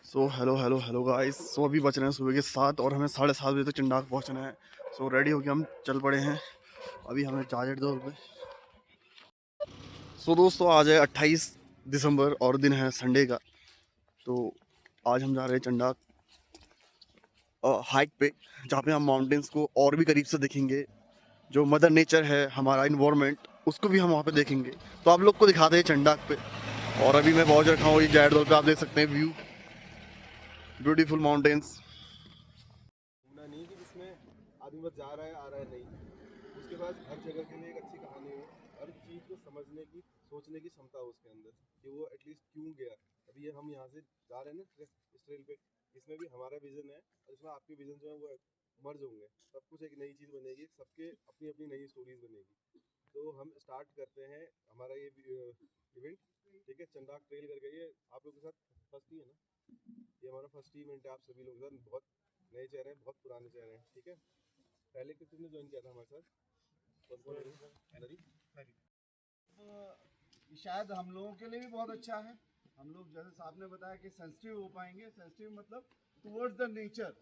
Hello hello hello guys. अभी बज रहे हैं सुबह के 7 और हमें 7:30 बजे तक चंडाक पहुंचना है। रेडी होके हम चल पड़े हैं। अभी हमें चार्जर दो रुपये। दोस्तों आज है 28 दिसंबर और दिन है संडे का। तो आज हम जा रहे हैं चंडाक हाइक पे, जहाँ पे हम माउंटेन्स को और भी करीब से देखेंगे। जो मदर नेचर है, हमारा इन्वायरमेंट, उसको भी हम वहाँ पे देखेंगे। तो आप लोग को दिखाते हैं चंडाक पे। और अभी मैं पहुँच रखा हूँ ये जायडोल पे। आप देख सकते हैं व्यू, ब्यूटीफुल माउंटेन्स। घूमना नहीं कि जिसमें आदमी बस जा रहा है आ रहा है, नहीं। उसके पास हर जगह के लिए एक अच्छी कहानी हो, हर चीज़ को समझने की सोचने की क्षमता हो उसके अंदर कि वो एटलीस्ट क्यों गया। अभी ये हम यहाँ से जा रहे हैं ना इस ट्रेल पे, इसमें भी हमारा विजन है और इसमें आपके विजन जो है वो मर्ज होंगे। सब कुछ एक नई चीज़ बनेगी, सबके अपनी अपनी नई स्टोरीज बनेगी। तो हम स्टार्ट करते हैं हमारा ये इवेंट। ठीक है, चंडाक ट्रेल करके। ये आप लोगों के साथ फर्स्ट ही है ना, ये हमारा फर्स्ट इवेंट है। आप सभी लोग सर बहुत नए चेहरे हैं, बहुत पुराने चेहरे हैं। ठीक है, पहले किसने ज्वाइन किया था हमारे साथ? कौन कौन नरी? शायद हम लोगों के लिए भी बहुत अच्छा है। हम लोग जैसे साहब ने बताया कि सेंसिटिव हो पाएंगे। सेंसिटिव मतलब टुवर्ड्स द नेचर,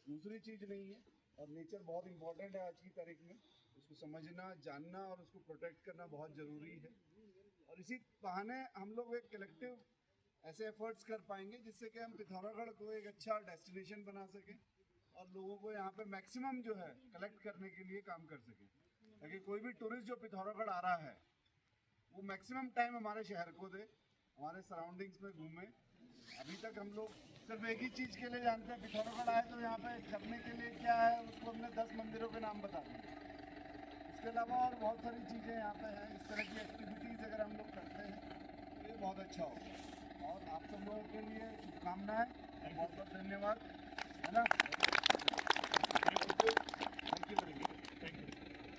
दूसरी चीज़ नहीं है। और नेचर बहुत इंपॉर्टेंट है आज की तारीख में। उसको समझना, जानना और उसको प्रोटेक्ट करना बहुत ज़रूरी है। और इसी बहाने हम लोग एक कलेक्टिव ऐसे एफर्ट्स कर पाएंगे जिससे कि हम पिथौरागढ़ को एक अच्छा डेस्टिनेशन बना सकें और लोगों को यहाँ पे मैक्सिमम जो है कलेक्ट करने के लिए काम कर सकें, ताकि कोई भी टूरिस्ट जो पिथौरागढ़ आ रहा है वो मैक्सिमम टाइम हमारे शहर को दे, हमारे सराउंडिंग्स में घूमे। अभी तक हम लोग सिर्फ एक ही चीज़ के लिए जानते हैं, पिथौरागढ़ आए तो यहाँ पे करने के लिए क्या है, उसको हमने 10 मंदिरों के नाम बता दिए। इसके अलावा और बहुत सारी चीज़ें यहाँ पे हैं। इस तरह की एक्टिविटीज़ अगर हम लोग करते हैं तो ये बहुत अच्छा होगा। और आप सब लोगों के लिए शुभकामनाएँ, बहुत बहुत धन्यवाद, है ना। Thank you very much.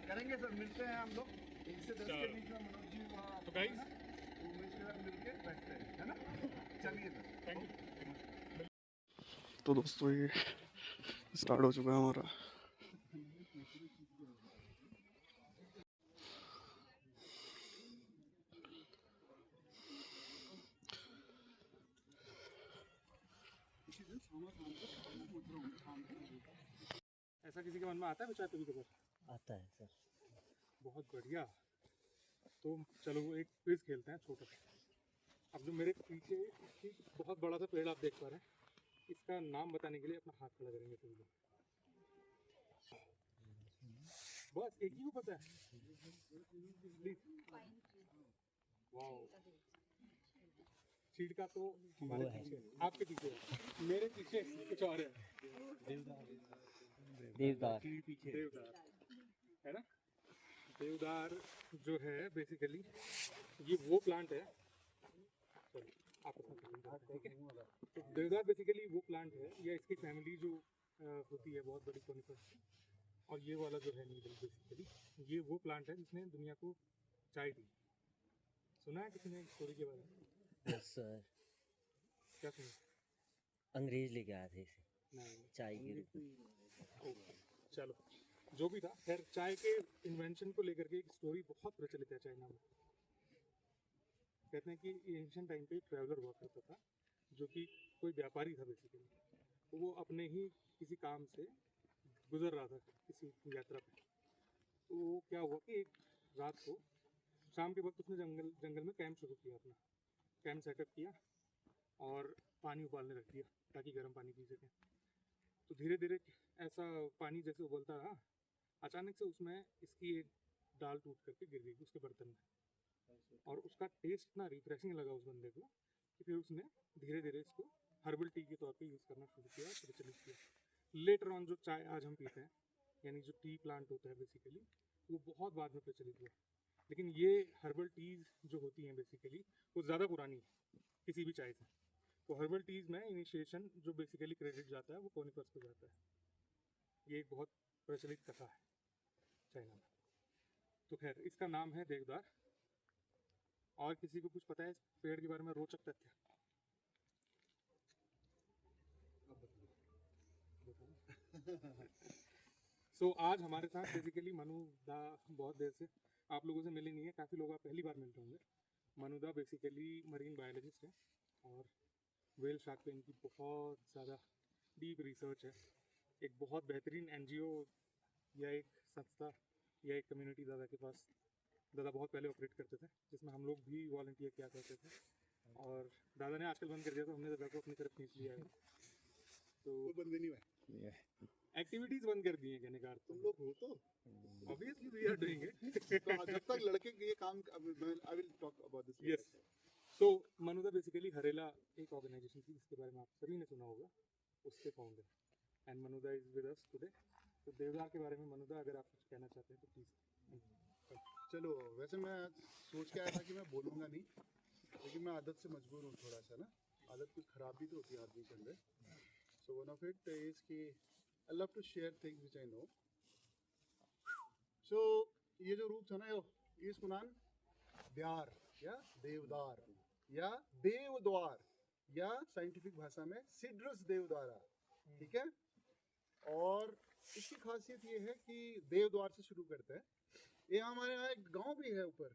करेंगे सर, मिलते हैं हम लोग 1 से 10 के बीच में। मनोज जी वहाँ तो गाइस तो उमेश के साथ मिलके बैठते हैं, है ना। चलिए सर, थैंक यू। तो दोस्तों ये स्टार्ट हो चुका है हमारा। ऐसा किसी के मन में आता है विचार कभी कभार? आता है सर। बहुत बढ़िया। तो चलो एक क्विज खेलते हैं छोटा सा। अब जो मेरे पीछे ठीक बहुत बड़ा सा पेड़ आप देख पा रहे हैं, इसका नाम बताने के लिए अपना हाथ खड़ा करेंगे सभी लोग। बस एक ही को पता है? प्लीज। वाओ, चीड़ का तो हमारे पीछे, आपके पीछे है। मेरे पीछे कुछ और है। देवदार। देवदार है ना। देवदार जो है बेसिकली ये वो प्लांट है। सॉरी, आप ठीक है। तो देवदार बेसिकली वो प्लांट है या इसकी फैमिली जो होती है बहुत बड़ी कॉनिफर। और ये वाला जो है नीडल बेसिकली ये वो प्लांट है जिसने दुनिया को चाय दी। सुना है किसी ने स्टोरी के बारे में? यस सर, क्या सुना? अंग्रेज लेके आए थे इसे नहीं। चाय के रूप में। ओके, चलो जो भी था। खैर, चाय के इन्वेंशन को लेकर के एक स्टोरी बहुत प्रचलित है चाइना में। कहते हैं कि एंशियंट टाइम पे एक ट्रैवलर हुआ करता था जो कि कोई व्यापारी था बेसिकली। तो वो अपने ही किसी काम से गुजर रहा था किसी यात्रा पे। तो क्या हुआ कि एक रात को शाम के वक्त उसने जंगल में कैंप शुरू किया, अपना कैंप सेटअप किया और पानी उबालने रख दिया ताकि गर्म पानी पी सकें। तो धीरे धीरे ऐसा पानी जैसे उबलता रहा, अचानक से उसमें इसकी एक दाल टूट करके गिर गई उसके बर्तन में। और उसका टेस्ट इतना रिफ्रेशिंग लगा उस बंदे को कि फिर उसने धीरे धीरे इसको हर्बल टी के तौर पे यूज़ करना शुरू किया और प्रचलित किया। लेटर ऑन जो चाय आज हम पीते हैं, यानी जो टी प्लांट होता है बेसिकली, वो बहुत बाद में प्रचलित हुआ। लेकिन ये हर्बल टीज़ जो होती हैं बेसिकली वो ज़्यादा पुरानी है किसी भी चाय से। तो हर्बल टीज़ में इनिशिएशन जो बेसिकली क्रेडिट जाता है वो कोनिफर्स को जाता है। ये एक बहुत प्रचलित कथा है चाइना में। तो खैर, इसका नाम है देवदार। और किसी को कुछ पता है इस पेड़ के बारे में रोचक तथ्य? सो आज हमारे साथ बेसिकली मनुदा बहुत देर से आप लोगों से मिले नहीं है, काफ़ी लोग आप पहली बार मिल रहे होंगे। मनुदा बेसिकली मरीन बायोलॉजिस्ट है और वेल शार्क पे इनकी बहुत ज़्यादा डीप रिसर्च है। एक बहुत बेहतरीन एनजीओ या एक संस्था या एक कम्युनिटी दादा के पास दादा बहुत पहले ऑपरेट करते थे, जिसमें हम लोग भी वॉलंटियर किया करते थे, और दादा ने आजकल बंद कर दिया तो हमने दादा को अपनी तरफ खींच लिया है। तो कोई बंदे नहीं हुए एक्टिविटीज़ बंद कर दी हैं कहने का अर्थ। तुम लोग हो तो obviously we are doing it. तो जब तक लड़के ये काम I will talk about this yes. तो मनुदा बेसिकली हरेला एक ऑर्गेनाइजेशन थी जिसके बारे में आप सभी ने सुना होगा, उसके founder, and Manuda is with us today. तो देवदार के बारे में मनुदा अगर आप कुछ कहना चाहते हैं तो प्लीज़। चलो, वैसे मैं सोच के आया था कि मैं बोलूँगा नहीं, लेकिन मैं आदत से मजबूर हूँ थोड़ा सा ना। आदत कुछ खराब भी तो होती है आदमी के अंदर। So one of it is कि I love to share things which I know. So ये जो रूप था ना, इसको नाम द्यार या देवदार या देवद्वार या साइंटिफिक भाषा में सिड्रस देवदारा, ठीक है। और इसकी खासियत ये है कि देवद्वार से शुरू करते हैं। ये हमारे यहाँ एक गांव भी है ऊपर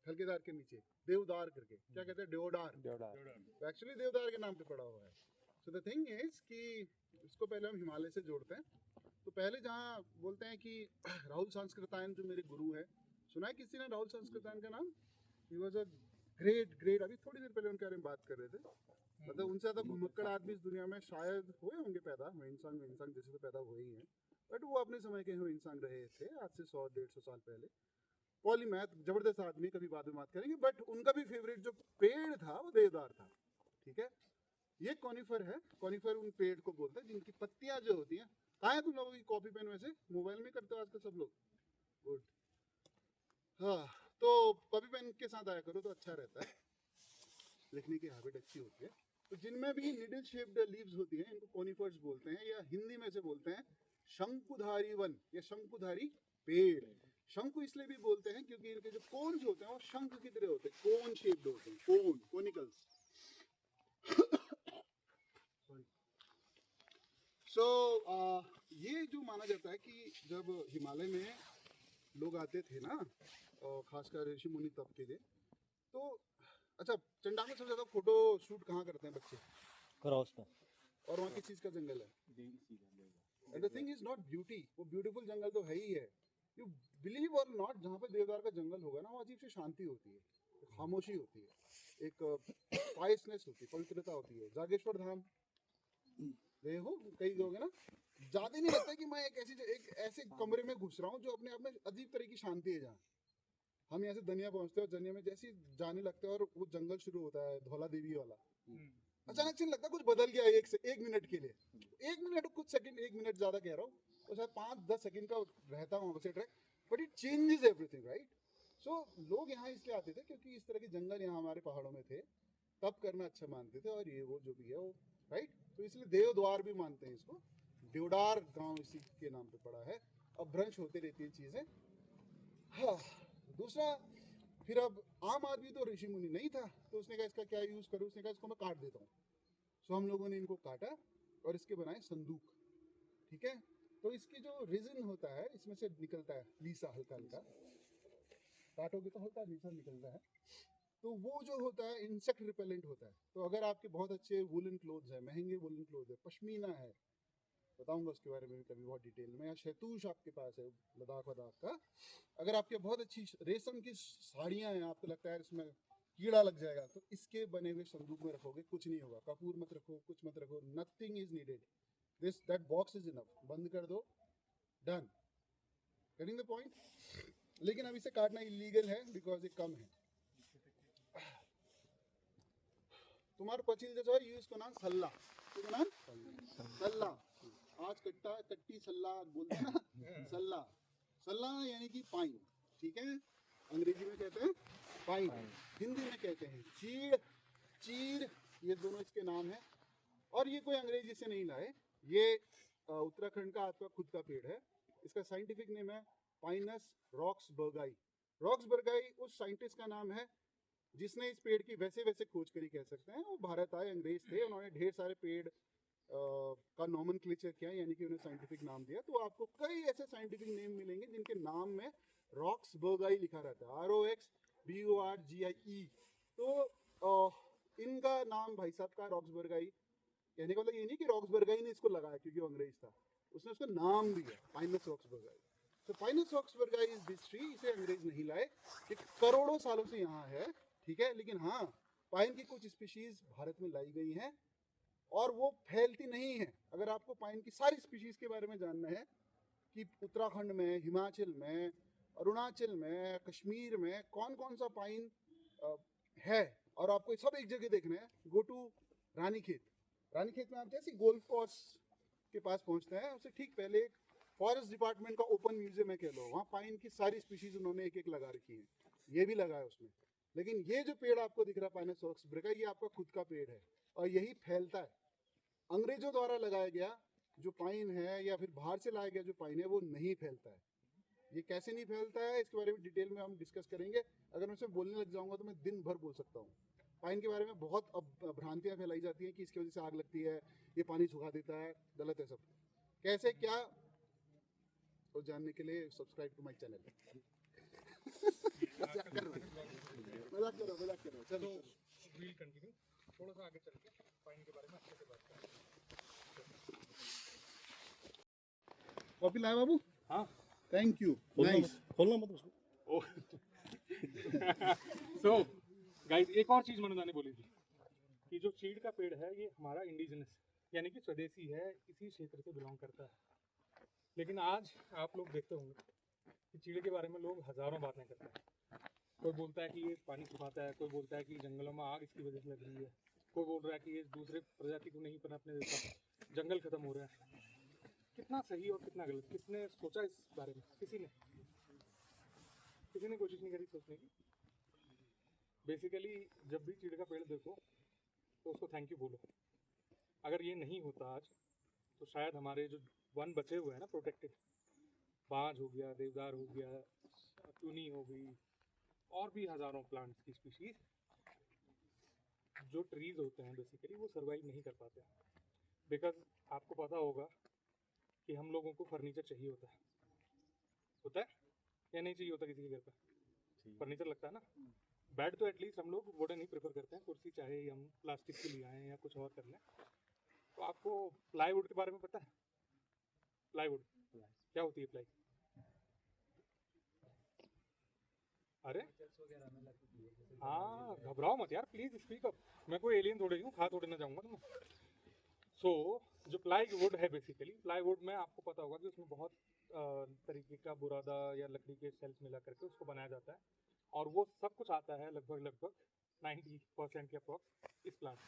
हल्केदार के नीचे, देवदार करके, क्या कहते हैं, देवदार। तो एक्चुअली देवदार के नाम पे पड़ा हुआ है। सो द थिंग इज कि इसको पहले हम हिमालय से जोड़ते हैं। तो पहले जहाँ बोलते हैं कि राहुल संस्कृतायन जो मेरे गुरु है, सुना है किसी ने राहुल संस्कृतायन का नाम? ही वॉज अ ग्रेट, अभी थोड़ी देर पहले उनके बारे में बात कर रहे थे। मतलब उनसे ज़्यादा घुमक्कड़ आदमी इस दुनिया में शायद हुए होंगे पैदा, इंसान जैसे तो पैदा हुए ही हैं, बट वो अपने समय के इंसान रहे थे आज से 100-150 साल पहले। पॉलीमैथ, जबरदस्त आदमी, कभी बाद में बात करेंगे। बट उनका भी फेवरेट जो पेड़ था वो देवदार था, ठीक है। ये कॉनिफर है, कॉनिफर उन पेड़ को बोलते हैं जिनकी पत्तियां जो होती हैं। कहाँ है तुम लोगों की कॉपी पेन? वैसे मोबाइल में करते हो आजकल सब लोग, गुड। हाँ, तो कॉपी पेन के साथ आया करो तो अच्छा रहता है, लिखने की हैबिट अच्छी होती है। तो जिनमें भी निडल शेप्ड लीव्स होती हैं इनको कॉनिफर्स बोलते हैं, या हिंदी में से बोलते हैं शंकुधारी वन या शंकुधारी पेड़। शंकु इसलिए भी बोलते हैं क्योंकि इनके जो कोन्स होते हैं वो शंख की तरह होते हैं, कोन शेप्ड होते हैं, कोनिकल्स। सो ये जो माना जाता है कि जब हिमालय में लोग आते थे ना, और खासकर ऋषि मुनि तब के लिए, तो अच्छा, चंडा में सबसे ज्यादा फोटो शूट कहाँ करते हैं बच्चे? क्रॉस पर। और वहाँ किस चीज का जंगल है? And the thing is not beauty, वो ब्यूटीफुल जंगल तो है ही है। यू बिलीव और नॉट, जहाँ पे देवदार का जंगल होगा ना, वहाँ अजीब सी शांति होती है, खामोशी होती है, एक पाइसनेस होती है, पवित्रता होती है। जागेश्वर धाम गए हो कई लोग, है ना, ज्यादा नहीं लगता कि मैं एक ऐसे कमरे में घुस रहा हूँ जो अपने आप में अजीब तरह की शांति है। जहाँ हम यहाँ से दनिया पहुंचते हैं और दनिया में जैसे ही जाने लगते हैं और वो जंगल शुरू होता है धौला देवी वाला, अचानक से लगता है कुछ बदल गया एक मिनट के लिए। 1 मिनट, कुछ सेकंड, 1 मिनट ज्यादा कह रहा हूँ, तो शायद 5-10 सेकंड का रहता है वहाँ से track, but it changes everything, right. So लोग यहाँ इसलिए आते थे क्योंकि इस तरह के जंगल यहाँ हमारे पहाड़ों में थे, तब करना अच्छा मानते थे, और ये वो जो भी है वो, राइट। तो इसलिए देवद्वार भी मानते हैं इसको, देवदार गांव इसी के नाम पे पड़ा है। अब भ्रंश होती रहती है चीजें। हाँ, दूसरा, फिर अब आम आदमी तो ऋषि मुनि नहीं था, तो उसने कहा इसका क्या यूज करूँ? उसने कहा इसको मैं काट देता हूँ। सो हम लोगों ने इनको काटा और इसके बनाए संदूक, ठीक है। तो इसकी जो रेजिन होता है इसमें से निकलता है लीसा, हल्का हल्का काटोगे तो हल्का लीसा निकलता है। तो वो जो होता है इंसेक्ट रिपेलेंट होता है। तो अगर आपके बहुत अच्छे वुलन क्लोथ्स है, महंगे वुलन क्लोथ है, पश्मीना है, बताऊंगा उसके बारे में कभी बहुत डिटेल में, या शैतूश आपके पास है लद्दाख वद्दाख का, अगर आपके बहुत अच्छी रेशम की साड़ियाँ हैं, आपको लगता है इसमें कीड़ा लग जाएगा, तो इसके बने हुए संदूक में रखोगे, कुछ नहीं होगा। कपूर मत रखो, कुछ मत रखो, nothing is needed, that box is enough, बंद कर दो, डन। Getting the point. लेकिन अब इसे काटना इलीगल है बिकॉज ये कम है। तुम्हारे पचिल जैसा है, इसको नाम सल्ला, इसको नाम सल्ला। आज कट्टी सल्ला बोलते हैं ना, सल्ला, सल्ला यानी कि पाइन, ठीक है। अंग्रेजी में कहते हैं पाइन, हिंदी में कहते हैं चीड़, चीर, ये दोनों इसके नाम है। और ये कोई अंग्रेजी से नहीं लाए, ये उत्तराखंड का आपका खुद का पेड़ है। इसका साइंटिफिक नेम है पाइनस रॉक्सबर्गाई। रॉक्सबर्गाई उस साइंटिस्ट का नाम है जिसने इस पेड़ की वैसे खोज करी, कह सकते हैं। वो भारत आए, अंग्रेज थे, उन्होंने ढेर सारे पेड़ का नॉमेनक्लेचर किया, यानी कि उन्हें साइंटिफिक नाम दिया। तो आपको कई ऐसे साइंटिफिक नेम मिलेंगे जिनके नाम में रॉक्सबर्गाई लिखा रहता है, ROXBORGIE। तो इनका नाम भाई साहब का रॉक्सबर्गाई, कहने का मतलब ये नहीं कि रॉक्सबर्गाई ने इसको लगाया क्योंकि वो अंग्रेज था, उसने उसका नाम दिया पाइनस रॉक्सबर्गाई। तो पाइनस रॉक्सबर्गाई इज दिस ट्री, इसे अंग्रेज नहीं लाए, ये करोड़ों सालों से यहाँ है, ठीक है। लेकिन हाँ, पाइन की कुछ स्पीशीज भारत में लाई गई हैं और वो फैलती नहीं है। अगर आपको पाइन की सारी स्पीशीज के बारे में जानना है कि उत्तराखंड में, हिमाचल में, अरुणाचल में, कश्मीर में कौन कौन सा पाइन है, और आपको सब एक जगह देखना है, गो टू रानीखेत। रानीखेत में आप जैसे गोल्फ कोर्स के पास पहुंचते हैं, उससे ठीक पहले एक फॉरेस्ट डिपार्टमेंट का ओपन म्यूजियम है कह लो, वहाँ पाइन की सारी स्पीशीज उन्होंने एक एक लगा रखी है, ये भी लगा है उसमें। लेकिन ये जो पेड़ आपको दिख रहा है पाइनस रॉक्सबर्गा, ये आपका खुद का पेड़ है और यही फैलता है। अंग्रेजों द्वारा लगाया गया जो पाइन है या फिर बाहर से लाया गया जो पाइन है वो नहीं फैलता है। ये कैसे नहीं फैलता है इसके बारे में डिटेल में हम डिस्कस करेंगे। अगर मैं इसमें बोलने लग जाऊंगा तो मैं दिन भर बोल सकता हूँ। पाइन के बारे में बहुत अब भ्रांतियाँ फैलाई जाती हैं कि इसकी वजह से आग लगती है, ये पानी सुखा देता है, गलत है सब। कैसे क्या तो जानने के लिए सब्सक्राइब टू माई चैनल। मजाक कर रहा हूँ, चलो वील कंटिन्यू, थोड़ा सा आगे चल के पाइन के बारे में अच्छे से बात करें। कॉपी लाए बाबू? हाँ, थैंक यू, नाइस। खोलना मत उसको। सो गाइस, एक और चीज़ मनोजा ने बोली थी कि जो चीड़ का पेड़ है ये हमारा इंडिजिनस यानी कि स्वदेशी है, इसी क्षेत्र से बिलोंग करता है। लेकिन आज आप लोग देखते होंगे कि चीड़ के बारे में लोग हज़ारों बातें करते हैं। कोई बोलता है कि ये पानी सुखाता है, कोई बोलता है कि जंगलों में आग इसकी वजह से लग रही है, कोई बोल रहा है कि ये दूसरे प्रजाति को नहीं पनपने देता, जंगल खत्म हो रहा है। कितना सही और कितना गलत, किसने सोचा इस बारे में? किसी ने कोशिश नहीं करी सोचने की। बेसिकली जब भी चीड़ का पेड़ देखो तो उसको थैंक यू बोलो। अगर ये नहीं होता आज तो शायद हमारे जो वन बचे हुए हैं ना प्रोटेक्टेड, बाज हो गया, देवदार हो गया, चुनी हो गई, और भी हज़ारों प्लांट्स की स्पीशीज, जो ट्रीज होते हैं बेसिकली वो सर्वाइव नहीं कर पाते हैं। बिकॉज आपको पता होगा कि हम लोगों को फर्नीचर चाहिए होता है या नहीं चाहिए होता? किसी के घर पे फर्नीचर लगता है ना। बेड तो एटलीस्ट हम लोग वुडन ही प्रेफर करते हैं, कुर्सी चाहे हम प्लास्टिक की ले आएँ या कुछ और कर लें। तो आपको प्लाईवुड के बारे में पता है? प्लाईवुड क्या होती है? प्लाई, अरे हाँ, घबराओ मत यार, प्लीज स्पीक अप। मैं कोई एलियन थोड़े हूँ, खा थोड़े ना जाऊंगा तुम्हें। सो जो प्लाईवुड है बेसिकली, प्लाईवुड में आपको पता होगा कि उसमें बहुत तरीके का बुरादा या लकड़ी के सेल्स मिला करके उसको बनाया जाता है, और वो सब कुछ आता है लगभग 90% के अप्रॉक्स इस प्लांट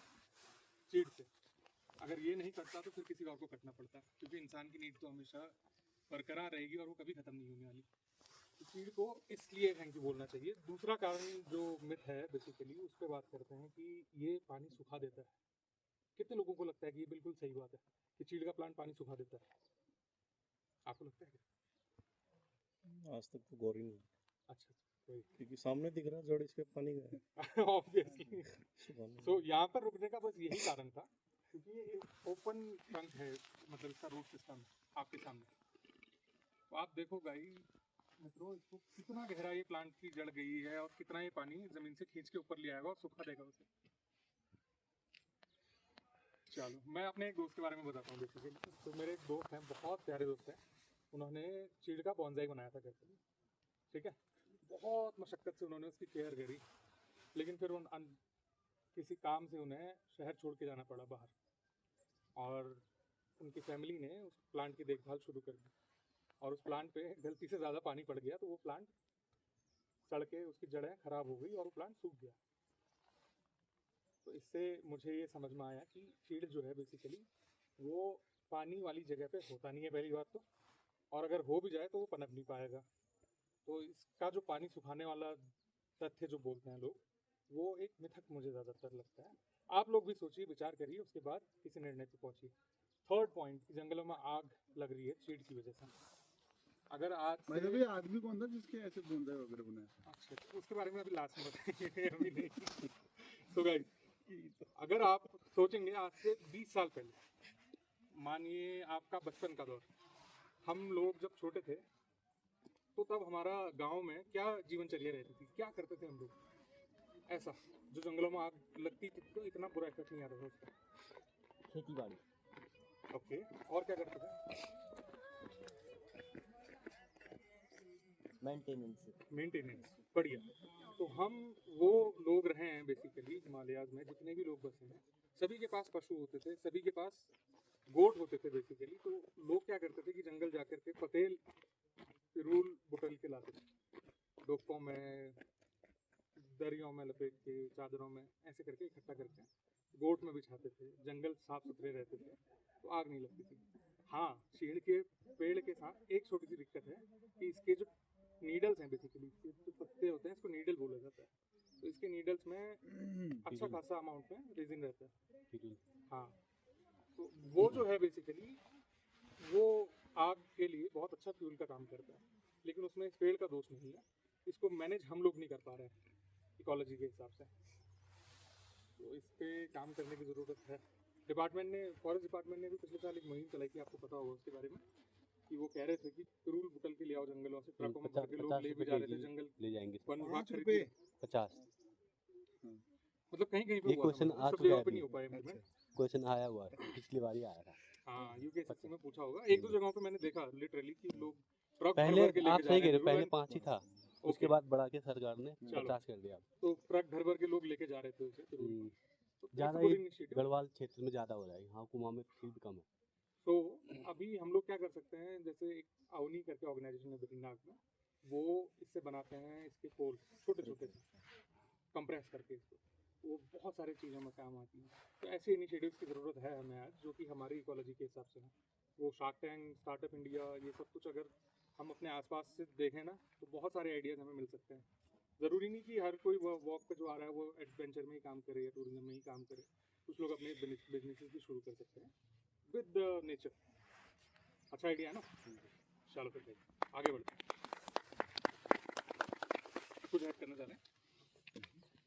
चीड़ से। अगर ये नहीं कटता तो फिर किसी और को कटना पड़ता है, क्योंकि इंसान की नीड तो हमेशा बरकरार रहेगी और वो कभी ख़त्म नहीं होने वाली। तो चीड़ को इसलिए थैंक यू बोलना चाहिए। दूसरा कारण जो मिथ है बेसिकली उस पर बात करते हैं कि ये पानी सुखा देता है। कितने लोगों को लगता है कि ये बिल्कुल सही बात है कि चीड़ का प्लांट पानी सुखा देता है? आपको लगता है क्या? आज तक तो गौर ही नहीं, अच्छा, कोई क्योंकि सामने दिख रहा है जड़ इसके पानी का है। ऑब्वियसली। सुबह सो यहाँ पर रुकने का बस यही कारण था, क्योंकि ये ओपन ट्रंक है, मतलब इसका रूट सिस्टम आपके सामने। तो आप देखो गाइस मित्रों, इसको कितना गहरा ये प्लांट की जड़ गई है और कितना ये पानी जमीन से खींच के ऊपर ले आएगा और सुखा देगा उसे। चलो मैं अपने एक दोस्त के बारे में बताता हूँ बेसिकली। तो मेरे एक दोस्त हैं, बहुत प्यारे दोस्त हैं, उन्होंने चीड़ का बॉन्साई बनाया था घर पे, ठीक है। बहुत मशक्क़त से उन्होंने उसकी केयर करी, लेकिन फिर किसी काम से उन्हें शहर छोड़ के जाना पड़ा बाहर, और उनकी फैमिली ने उस प्लांट की देखभाल शुरू कर दी, और उस प्लांट पे गलती से ज़्यादा पानी पड़ गया तो वो प्लांट सड़ के उसकी जड़ें ख़राब हो गई और वो प्लांट सूख गया। तो इससे मुझे ये समझ में आया कि चीड़ जो है बेसिकली वो पानी वाली जगह पे होता नहीं है पहली बात तो, और अगर हो भी जाए तो वो पनप नहीं पाएगा। तो इसका जो पानी सुखाने वाला तथ्य जो बोलते हैं लोग, वो एक मिथक मुझे ज़्यादातर लगता है। आप लोग भी सोचिए, विचार करिए, उसके बाद किसी निर्णय पे पहुंचिए। थर्ड पॉइंट, जंगलों में आग लग रही है चीड़ की वजह से। अगर आज भाई से- अभी आदमी कौन था जिसके ऐसे बोंसाई वगैरह बनाए थे? अच्छा, तो उसके बारे में अभी लास्ट में बताएंगे, अभी नहीं। तो गाइस, अगर आप सोचेंगे आज से 20 साल पहले, मानिए आपका बचपन का दौर, हम लोग जब छोटे थे तो तब हमारा गांव में क्या जीवनचर्या रहती थी, क्या करते थे हम लोग? ऐसा जो जंगलों में आग लगती थी तो इतना बुरा इफेक्ट नहीं आता था उसका। खेती बाड़ी। ओके, और क्या करते थे? मेंटेनेंस। मेंटेनेंस, बढ़िया। तो हम वो लोग रहे हैं बेसिकली हिमालयाज में, जितने भी लोग बसे हैं सभी के पास पशु होते थे, सभी के पास गोट होते थे बेसिकली। तो लोग क्या करते थे कि जंगल जाकर के पतेल पिरूल बुटल के लाते थे, डोकों में, दरियों में लपेट के, चादरों में ऐसे करके इकट्ठा करके गोट में बिछाते थे। जंगल साफ सुथरे रहते थे तो आग नहीं लगती थी। हाँ, चीड़ के पेड़ के साथ एक छोटी सी दिक्कत है कि इसके जो नीडल्स हैं बेसिकली, इसके जो पत्ते होते हैं इसको नीडल बोला जाता है। तो इसके नीडल्स में अच्छा खासा अमाउंट में रेजिन रहता है। हाँ, तो वो जो है बेसिकली वो आग के लिए बहुत अच्छा फ्यूल का काम करता है, लेकिन उसमें इस पेड़ का दोष नहीं है। इसको मैनेज हम लोग नहीं कर पा रहे हैं इकोलॉजी के हिसाब से, तो इस पे काम करने की ज़रूरत है। डिपार्टमेंट ने, फॉरेस्ट डिपार्टमेंट ने भी पिछले साल एक मुहिम चलाई थी, आपको पता होगा उसके बारे में, कि वो कह रहे थे कि पिरूल बुटल के ले आओ जंगलों से, ट्रकों में भर के लोग ले भी जा रहे थे जंगल, ले जाएंगे वन विभाग 5 खरीद रुपए। के। 50। मतलब कहीं कहीं पे ये हुआ था, क्वेश्चन मतलब आ सब चुका जगह है पे अभी। नहीं हो पाया इम्प्लीमेंट। क्वेश्चन आया हुआ है, पिछली बार ही आया था। हाँ, यूकेएसएससी में पूछा होगा। एक दो जगहों पे मैंने देखा लिटरली कि लोग ट्रक भर पहले भर के आप लेके जा सही रहे कह रहे हैं हो, पहले पिरूल। 5 ही था, ओके, उसके बाद बढ़ा के सरकार ने चलो। 50 कर दिया। तो ट्रक भर भर के लोग लेके जा रहे थे उसे पिरूल। हम्म, तो ज़्यादा it's a good ये initiative। गढ़वाल क्षेत्र में ज़्यादा हो रहा है, यहाँ कुमाऊं में फील्ड कम है। तो अभी हम लोग क्या कर सकते हैं, जैसे एक अवनी करके ऑर्गेनाइजेशन है बद्रीनाथ में, वो इससे बनाते हैं इसके पोल छोटे छोटे से कंप्रेस करके इसको, वो बहुत सारी चीज़ों में काम आती है। तो ऐसे इनिशिएटिव्स की ज़रूरत है हमें आज, जो कि हमारी इकोलॉजी के हिसाब से है। वो शार्क टैंक, स्टार्टअप इंडिया, ये सब कुछ अगर हम अपने आसपास से देखें ना तो बहुत सारे आइडियाज़ हमें मिल सकते हैं। ज़रूरी नहीं कि हर कोई वॉक पे जो आ रहा है वो एडवेंचर में ही काम करे या टूरिज्म में ही काम करे। कुछ लोग अपने बिजनेसेस भी शुरू कर सकते हैं विद द नेचर। अच्छा आइडिया है ना? चलो फिर देखते आगे बढ़ते हैं। कुछ ऐड करना चाह रहे हैं?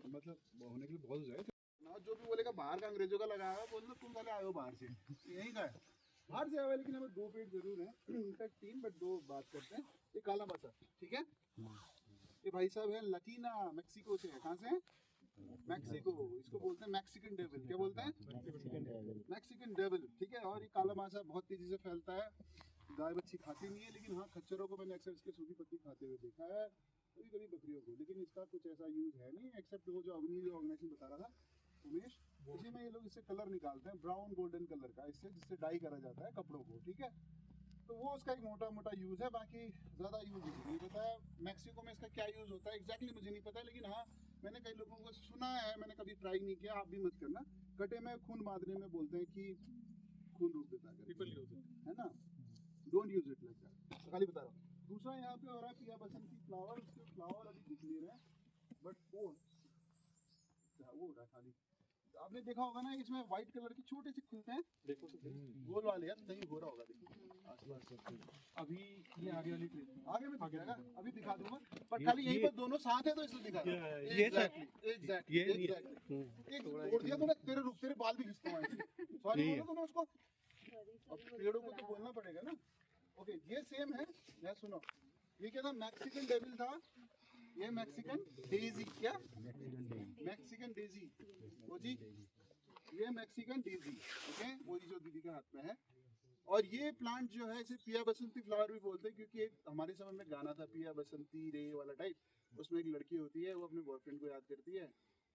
मतलब होने के लिए बहुत हो जाए ना, जो भी बोलेगा बाहर का अंग्रेजों का लगाया हुआ, बोल दो तुम पहले आए हो बाहर से, यहीं का है, बाहर से आया हुआ है, लेकिन हमें 2 पेड़ जरूर हैं, इनफैक्ट 3 बट 2 बात करते हैं। ये काला मसा, ठीक है, ये भाई साहब है लटीना मैक्सिको से है। कहाँ से है? मैक्सिको। इसको बोलते हैं मैक्सिकन डेविल। क्या बोलते हैं? मैक्सिकन डेविल, ठीक है। और ये काला मासा बहुत तेजी से फैलता है, गाय बच्ची खाती नहीं है, लेकिन हाँ खच्चरों को मैंने अक्सर इसके सूखी पत्ती खाते हुए देखा है, कभी कभी बकरियों को, लेकिन इसका कुछ ऐसा यूज है नहीं, एक्सेप्ट वो जो अवनी जो ऑर्गेनाइजेशन बता रहा था उमेश, इसी में ये लोग इससे कलर निकालते हैं, ब्राउन गोल्डन कलर का, इससे जिससे डाई करा जाता है कपड़ों को, ठीक है। तो वो उसका एक मोटा मोटा यूज़ है, बाकी ज़्यादा यूज़ मुझे नहीं पता। मैक्सिको में इसका क्या यूज़ होता है एग्जैक्टली मुझे नहीं पता, लेकिन हाँ मैंने कई लोगों को सुना है, मैंने कभी ट्राई नहीं किया, आप भी मत करना। कटे में खून बांधने में बोलते हैं कि खून रोक देता है, पीपल यूज है ना, don't use it like that, खाली बता रहा हूँ। दूसरा यहाँ पे हो रहा है पिया बसंती फ्लावर, उसके फ्लावर अभी दिख नहीं रहे हैं, बट वो हो रहा है खाली। आपने देखा होगा ना, इसमें व्हाइट कलर की छोटे से खुलते हैं, देखो तो सही। गोल वाले यार, नहीं हो रहा होगा, देखो आसपास। अभी ये आगे वाली ट्रेन आगे में दिख जाएगा, अभी दिखा दूंगा, पर खाली यहीं पर दोनों साथ है तो इसलिए दिखा रहा हूं। एग्जैक्टली एक छोड़ दिया तूने, तेरे बाल भी खिंचते हैं, सॉरी बोलो तूने उसको, अब पेड़ों को तो बोलना पड़ेगा ना। ओके, ये सेम है, यार सुनो, ये क्या था, मैक्सिकन डेविल था, ये मैक्सिकन डेजी, क्या मैक्सिकन डेजी, वो जी ये मैक्सिकन डेजी, ओके, वो जो दीदी के हाथ में है। और ये प्लांट जो है इसे पिया बसंती फ्लावर भी बोलते हैं, क्योंकि एक हमारे समय में गाना था पिया बसंती रे वाला टाइप, उसमें एक लड़की होती है, वो अपने बॉयफ्रेंड को याद करती है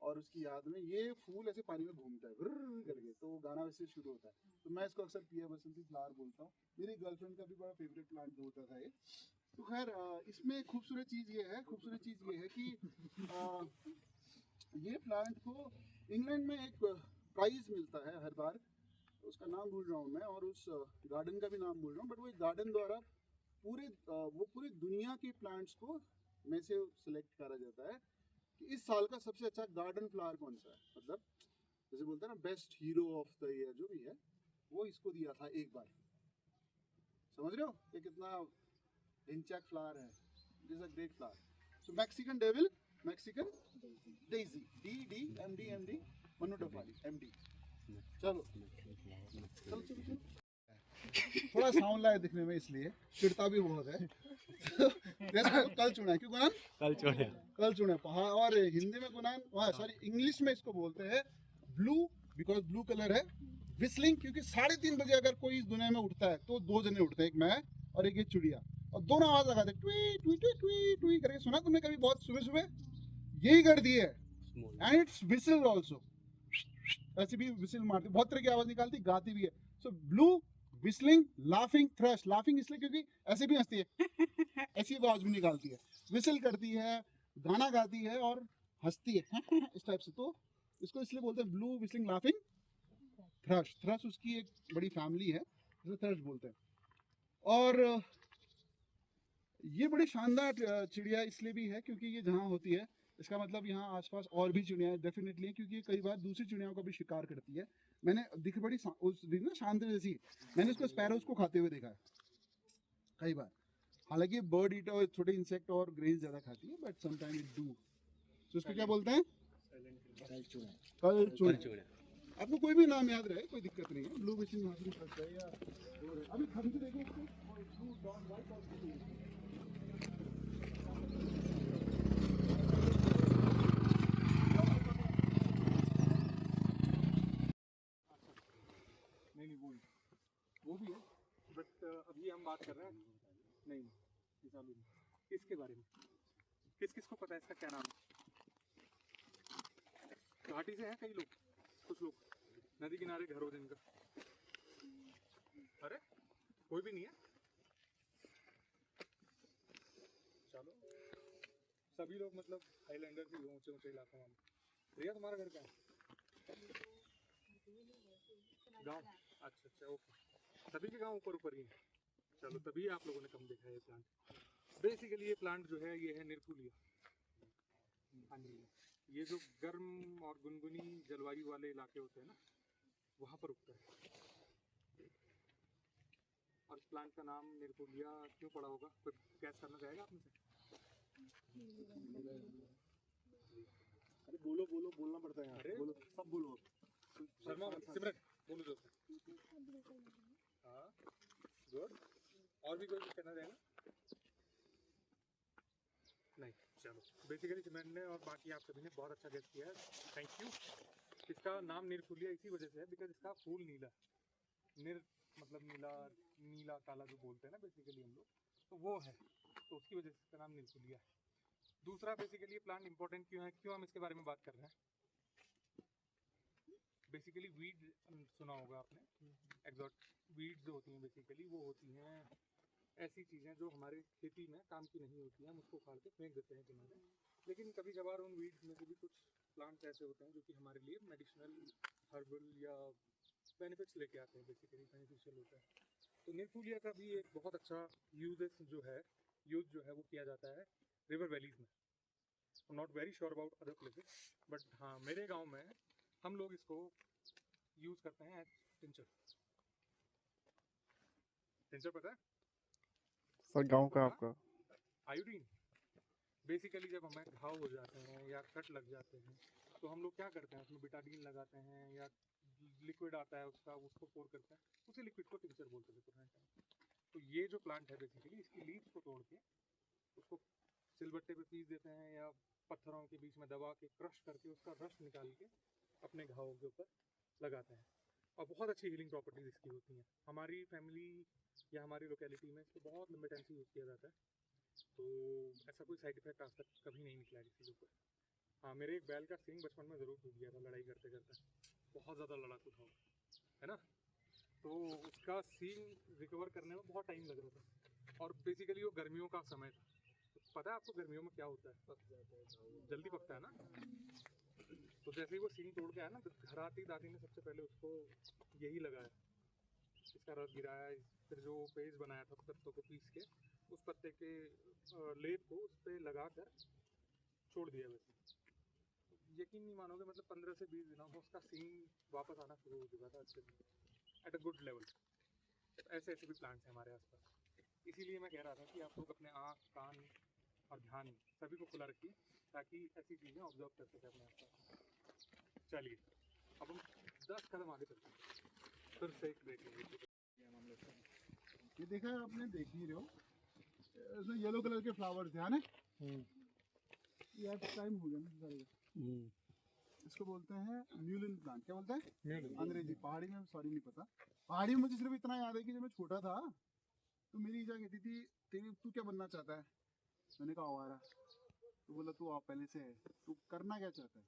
और उसकी याद में ये फूल ऐसे पानी में घूमता है ब्रर करके, तो वो गाना वैसे शुरू होता है। तो मैं इसको अक्सर पिया बसंती फ्लावर बोलता हूँ। मेरी गर्लफ्रेंड का भी बड़ा फेवरेट प्लांट होता था ये। तो खैर इसमें खूबसूरत चीज़ ये है कि ये प्लांट को इंग्लैंड में एक प्राइज़ मिलता है हर बार, उसका नाम भूल रहा हूँ मैं, और उस गार्डन का भी नाम भूल रहा हूँ, बट वो एक गार्डन द्वारा पूरे दुनिया के प्लांट्स को में से सिलेक्ट करा जाता है कि इस साल का सबसे अच्छा गार्डन फ्लावर कौन सा है, मतलब जैसे बोलते हैं ना best hero of the year जो भी है, वो इसको दिया था एक बार। समझ रहे हो ये कितना हिंचैक फ्लावर है, this a great flower. So Mexican devil, Mexican daisy, DDMD मनु डफाली MD। चलो थोड़ा सांवला है दिखने में, इसलिए चिढ़ता भी बहुत है। कल चुना है क्यों कुनान? कल छोड़े कल चुना है पहाड़। और हिंदी में कुनान, सॉरी इंग्लिश में इसको बोलते हैं ब्लू, बिकॉज ब्लू कलर है। विस्लिंग क्योंकि 3:30 बजे अगर कोई इस दुनिया में उठता है तो 2 जने उठते हैं, एक मैं और एक ये चिड़िया, और दोनों आवाज लगाते हैं ट्वी ट्वी ट्वी ट्वी ट्वी करके। सुना तुमने कभी बहुत सुबह सुबह? यही करती है। एंड इट्स विसल ऑल्सो, ऐसे भी विसल मारती, बहुत तरह की आवाज निकालती, गाती भी है। सो blue, whistling, laughing, thrust. Laughing इसलिए क्योंकि ऐसे भी हंसती है ऐसी आवाज भी निकालती है। विसल करती है, गाना गाती है और हंसती है इस टाइप से। तो इसको इसलिए बोलते हैं blue, whistling, laughing, thrust. Thrust उसकी एक बड़ी फैमिली है, जिसे थ्रश बोलते हैं। और ये बड़ी शानदार चिड़िया इसलिए भी है क्योंकि ये जहाँ होती है, इसका मतलब यहाँ आसपास और भी चिड़ियाँ डेफिनेटली हैं, क्योंकि ये कई बार दूसरी चिड़ियाओं का भी शिकार करती है। मैंने दिख बड़ी उस दिन ना शांत जैसी, मैंने उसको स्पैरोज को खाते हुए देखा है कई बार। हालांकि बर्ड ईटर छोटे इंसेक्ट और ग्रेज ज़्यादा खाती है, बट समटाइम इट डू। तो इसको क्या बोलते हैं? कल चूड़ा। आपको कोई भी नाम याद रहे, कोई दिक्कत नहीं है। ब्लू विशिंग हासिल करता है या अभी खरीद देखो उसको, ब्लू डॉट वाइट और नहीं वो भी है, बट अभी हम बात कर रहे हैं नहीं ये चालू नहीं इसके बारे में। किस किस को पता है इसका क्या नाम है? घाटी से हैं कई लोग, कुछ लोग नदी किनारे घर हो जिनका। अरे कोई भी नहीं है, चलो सभी लोग मतलब हाईलैंडर भी ऊंचे ऊंचे इलाकों में। भैया तुम्हारा घर क्या है? गाँव? अच्छा अच्छा ओके, सभी के गाँव ऊपर ऊपर ही है। चलो तभी आप लोगों ने कम देखा है ये प्लांट। बेसिकली ये प्लांट जो है ये है निरफुलिया। हाँ जी, ये जो गर्म और गुनगुनी जलवायु वाले इलाके होते हैं ना, वहाँ पर उगता है। और इस प्लांट का नाम निरफुलिया क्यों पड़ा होगा, कोई गैस करना चाहेगा आप में से? अरे बोलो बोलो, बोलना पड़ता है। अरे बोलो, सब बोलो। शर्मा सिमरन बोलो जो। हाँ गुड, और भी कोई कुछ कहना चाहेगा? नहीं चलो, बेसिकली सिमरन ने और बाकी आप सभी ने बहुत अच्छा गेस किया है, थैंक यू। इसका नाम निरफुलिया इसी वजह से है बिकॉज इसका फूल नीला है। निर मतलब नीला, नीला काला जो बोलते हैं ना बेसिकली हम लोग, तो वो है, तो उसकी वजह से इसका नाम निरफुलिया है। दूसरा बेसिकली प्लांट इंपॉर्टेंट क्यों है, क्यों हम इसके बारे में बात कर रहे हैं? बेसिकली वीड सुना होगा आपने, एग्जॉट वीड जो होती हैं बेसिकली वो होती हैं ऐसी चीज़ें जो हमारे खेती में काम की नहीं होती हैं, हम उसको उखाड़ के फेंक देते हैं किनारे। लेकिन कभी कभार उन वीड्स में से भी कुछ प्लांट्स ऐसे होते हैं जो कि हमारे लिए मेडिसिनल, हर्बल या बेनिफिट्स लेके आते हैं, बेसिकली बेनिफिशियल होता है। तो निरफुलिया का भी एक बहुत अच्छा यूज जो है वो किया जाता है रिवर वैलीज में। Not very sure about other places, but हाँ मेरे गाँव में हम लोग इसको यूज़ करते हैं एज टिंचर। टिंचर पता है? सर गांव का आपका आयोडीन। बेसिकली जब हमें घाव हो जाते हैं या कट लग जाते हैं तो हम लोग क्या करते हैं, उसमें बिटाडीन लगाते हैं या लिक्विड आता है उसका, उसको पोर करते हैं, उसी लिक्विड को टिंचर बोलते थे पुराने टाइम। तो ये जो प्लांट है बेसिकली इसकी लीव्स को तोड़ के उसको सिलबट्टे पे पीस देते हैं या पत्थरों के बीच में दबा के क्रश करके उसका रस निकाल के अपने घावों के ऊपर लगाते हैं। और बहुत अच्छी हीलिंग प्रॉपर्टीज इसकी होती हैं। हमारी फैमिली या हमारी लोकेलिटी में इसको बहुत लंबे टाइम से यूज़ किया जाता है, तो ऐसा कोई साइड इफेक्ट आज तक कभी नहीं निकला है किसी के ऊपर। हाँ मेरे एक बैल का सींग बचपन में ज़रूर टूट गया था लड़ाई करते करते, बहुत ज़्यादा लड़ाकू था है ना, तो उसका सींग रिकवर करने में बहुत टाइम लग रहा था। और बेसिकली वो गर्मियों का समय था। पता है आपको गर्मियों में क्या होता है? पक जाता है, जल्दी पकता है ना। तो जैसे ही वो सींग तोड़ के आया ना, घर आती दादी ने सबसे पहले उसको यही लगाया, इसका रस गिराया, फिर जो पेस्ट बनाया था पत्तों को पीस के उस पत्ते के लेप को उस पर लगा कर छोड़ दिया। वैसे यकीन नहीं मानोगे, मतलब 15 से 20 दिनों में उसका सींग वापस आना शुरू हो चुका था अच्छे से, एट अ गुड लेवल। ऐसे ऐसे भी प्लांट्स हैं हमारे आसपास, इसीलिए मैं कह रहा था कि आप लोग अपने आँख, कान और ध्यान सभी को खुला रखिए ताकि ऐसी चीज़ें ऑब्जर्व कर सकें अपने आसपास। चलिए अब हम 10 कदम आगे चलते हैं, फिर से एक ब्रेक लेंगे। ये देखा है आपने, देख ही रहे हो, इसमें येलो कलर के फ्लावर्स ध्यान है यार, टाइम हो गया ना सारे। इसको बोलते हैं म्यूलिन प्लांट। क्या बोलते हैं अंग्रेजी, पहाड़ी में सॉरी नहीं पता। पहाड़ी में मुझे सिर्फ इतना याद है कि जब मैं छोटा था तो मेरी ईजा कहती थी तेरी तू क्या बनना चाहता है, मैंने कहा आवारा। तो बोला तू आप पहले से है, तू करना क्या चाहता है,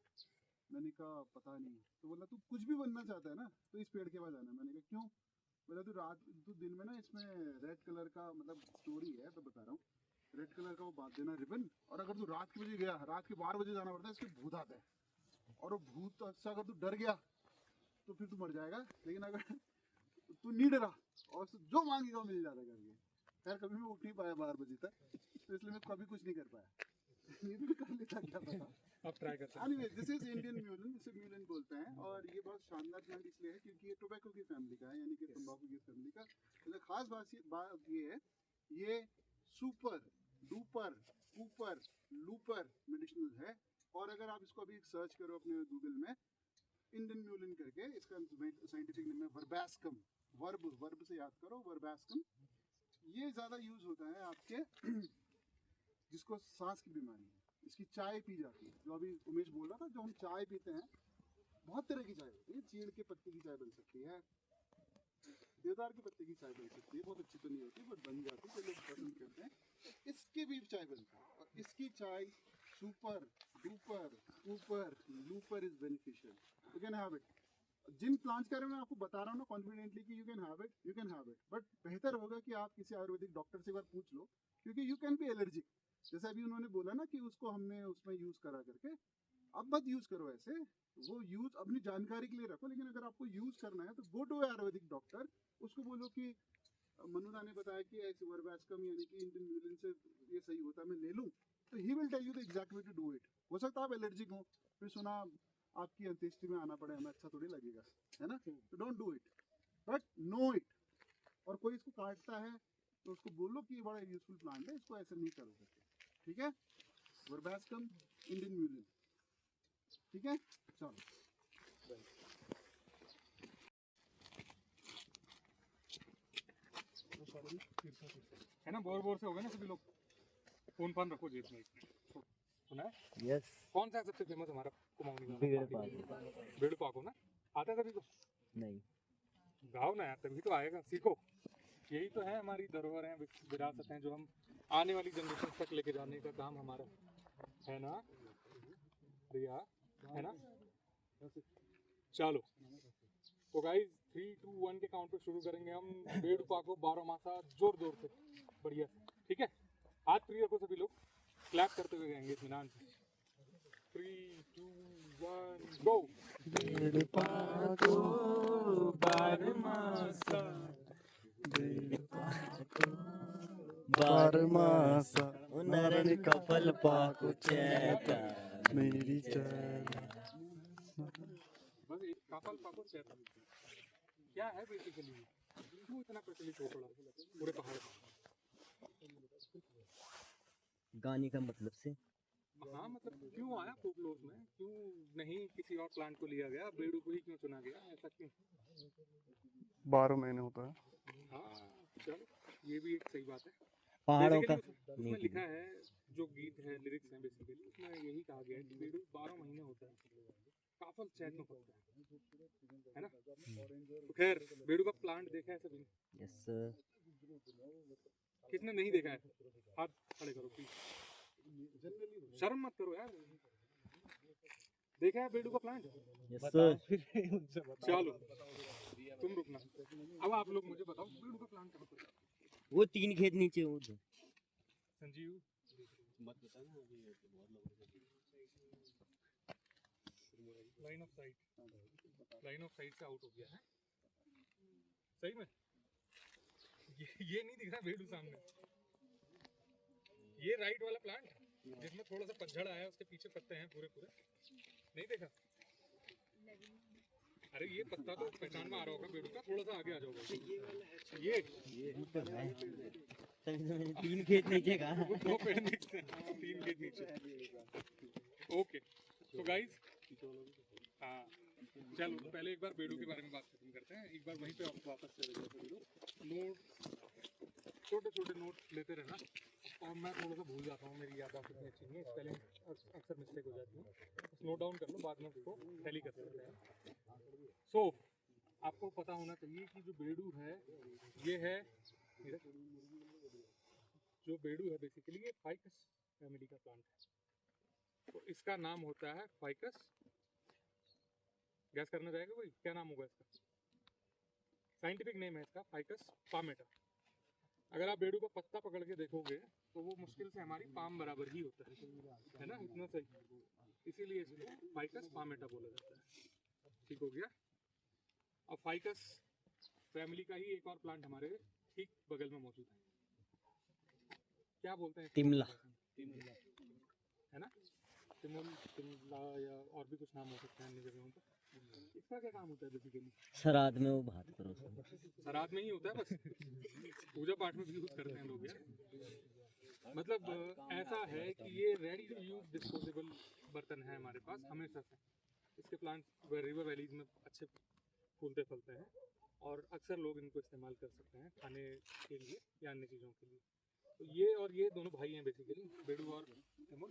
मैंने कहा पता नहीं। तो बोला तू कुछ भी बनना चाहता है ना तो इस पेड़ के पास जाना। मैंने कहा क्यों, बोला तू दिन में ना इसमें रेड कलर का मतलब स्टोरी है तो बता रहा हूँ, रेड कलर का वो बांध देना रिबन, और अगर तू रात के बजे गया, रात के 12 बजे जाना पड़ता है, इसके भूत आता है, और वो भूत से अगर तू डर गया तो फिर तू मर जाएगा, लेकिन अगर तू नहीं डरा और जो मांगेगा वो मिल जाता है करके। खैर कभी मैं उठ नहीं पाया 12 बजे तक, तो इसलिए मैं कभी कुछ नहीं कर पाया। नहीं तो कर लेता, क्या पता। अब ट्राई करते हैं। Anyway, this is Indian mullein, इसे mullein बोलते हैं, और ये बहुत शानदार प्लांट इसलिए है क्योंकि ये टोबैको की फैमिली का है, यानी कि तंबाकू की फैमिली का। तो खास बात ये है, ये सुपर डुपर ऊपर लूपर मेडिसिनल है। और अगर आप इसको अभी सर्च करो अपने गूगल में इंडियन म्यूलिन करके, इसका साइंटिफिक नेम है वर्बैस्कम। वर्ब से याद करो, वर्बैस्कम। ये ज़्यादा यूज होता है आपके जिसको सांस की बीमारी है, इसकी चाय पी जाती है। जो अभी उमेश बोल रहा था, जो हम चाय पीते हैं, बहुत तरह की चाय होती है। चीड़ के पत्ते की चाय बन सकती है, देवदार के पत्ते की चाय बन सकती है, बहुत अच्छी तो नहीं होती बट बन जाती है, तो लोग पसंद करते हैं। इसके भी चाय बनती है, और इसकी चाय सुपर डुपर ऊपर looper is beneficial, you can have it. जिन प्लांट्स के बारे में आपको बता रहा हूँ ना कॉन्फिडेंटली कि you can have it, but बेहतर होगा कि आप किसी आयुर्वेदिक डॉक्टर से एक बार पूछ लो, क्योंकि यू कैन बी एलर्जिक। जैसे अभी उन्होंने बोला ना कि उसको हमने उसमें यूज़ करा करके, अब मत यूज़ करो ऐसे, वो यूज़ अपनी जानकारी के लिए रखो, लेकिन अगर आपको यूज़ करना है तो गो टू आयुर्वेदिक डॉक्टर। उसको बोलो कि मनुदा ने बताया कि ऐसे वर्बैस्कम यानी कि इंडियन म्यूलिन से ये सही होता है, मैं ले लूँ, तो he will tell you the exact way to do it. हो सकता है आप एलर्जिक हो, फिर सुना आपकी अंत्येष्टि में आना पड़े, हमें अच्छा थोड़ी लगेगा, है ना। तो don't do it, but know it. और कोई इसको काटता है तो उसको बोलो कि ये बड़ा यूजफुल प्लांट है, इसको ऐसे नहीं करो करके, ठीक है। वर्बैस्कम इंडियन म्यूलिन, ठीक है। चलो है ना, बोर से हो गए ना सभी लोग। फोन फान रखो जेब में। सुना है? यस। कौन सा है सबसे फेमस हमारा कुमाऊनी गाँव? भेड़ पाक। भेड़ पाको ना, आता है सभी को? नहीं। गाओ ना यार, तभी तो आएगा, सीखो। यही तो है हमारी धरोहर है, विरासत है, जो हम आने वाली जनरेशन तक लेके जाने का काम हमारा है ना रिया, है ना। चलो तो गाइस 3, 2, 1 के काउंट पे शुरू करेंगे हम बेड़ पाको 12 मासा जोर जोर से, बढ़िया से, ठीक है। हाथ फ्री रखो सभी लोग, क्लैप करते हुए गाएंगे इत्मीनान से। 3, 2, 1 गो। बेड़ पाको 12 मासा, बेड़ पाको 12 मासा, नरन कफल पाको चैता मेरी चैन। बस एक काफल पाको चैता क्या है बेसिकली, क्यों इतना प्रचलित हो पड़ा पूरे पहाड़ पर? गाने का मतलब से। हाँ मतलब क्यों आया फोकलोर में, क्यों नहीं किसी और प्लांट को लिया गया, बेड़ू को ही क्यों चुना गया, ऐसा क्यों? 12 महीने होता है। हाँ चलो ये भी एक सही बात है। पहाड़ों का Basically उसमें लिखा है, जो गीत है लिरिक्स है बेसिकली उसमें यही कहा गया है कि बेड़ू 12 महीने होता है, काफल चैत में पकता है ना। तो खैर बेड़ू का प्लांट देखा है सभी ने? Yes sir. किसने नहीं देखा है हाथ खड़े करो प्लीज, शर्म मत करो यार। देखा है बेड़ू का प्लांट? Yes sir. चलो तुम रुकना, अब आप लोग मुझे बताओ बेड़ू का प्लांट कहाँ पर है? वो 3 खेत नीचे हो उधर। संजीव मत बताना अभी, ये तो बहुत लोगों को लाइन ऑफ साइट से आउट हो गया है सही में। ये नहीं दिख रहा बेड़ू सामने, ये राइट वाला प्लांट जिसमें थोड़ा सा पतझड़ आया है, उसके पीछे पत्ते हैं पूरे पूरे, नहीं देखा? अरे ये पत्ता तो पहचान में आ रहा होगा बेड़ू का, थोड़ा सा आगे आ जाओगे। ये ऊपर है। तभी तो मैंने 3 खेत नीचे कहा। दो पेड़ नीचे, 3 गेट नीचे। ओके तो गाइस हाँ चलो तो पहले एक बार बेड़ू के बारे में बात खत्म करते हैं, एक बार वहीं पे वापस चले जाते हैं। नोट छोटे छोटे नोट लेते रहना मैं थोड़ा सा भूल जाता हूँ, मेरी याद इतनी अच्छी नहीं है, स्पेलिंग अक्सर मिस्टेक हो जाती है, नोट डाउन कर लो, बाद में उसको टैली कर सकते हैं। सो आपको पता होना चाहिए कि जो बेडू है ये है, जो बेडू है बेसिकली ये फाइकस फैमिली का प्लांट है। तो इसका नाम होता है फाइकस, गैस करना चाहेगा कोई, क्या नाम होगा इसका? साइंटिफिक नेम है इसका फाइकस पामेटा। अगर आप बेडू का पत्ता पकड़ के देखोगे तो वो मुश्किल से हमारी पाम बराबर ही होता है ना, इतना सही, इसीलिए इसको फाइकस पामेटा बोला जाता है। ठीक हो गया। अब फाइकस फैमिली का ही एक और प्लांट हमारे ठीक बगल में मौजूद है, क्या बोलते हैं? तिमला। है ना, तिमला या और भी कुछ नाम हो सकते हैं अन्य जगहों पर। इसका क्या काम होता है बेसिकली? श्राद्ध में वो भात करो उसमें। श्राद्ध में ही होता है बस, पूजा पाठ में भी यूज करते हैं लोग यार। मतलब ऐसा है कि ये रेडी टू यूज डिस्पोजेबल बर्तन है हमारे पास हमेशा से। इसके प्लांट्स रिवर वैलीज में अच्छे फूलते फलते हैं और अक्सर लोग इनको इस्तेमाल कर सकते हैं खाने के लिए या अन्य चीज़ों के लिए। तो ये और ये दोनों भाई हैं बेसिकली, बेडू और तिमुल,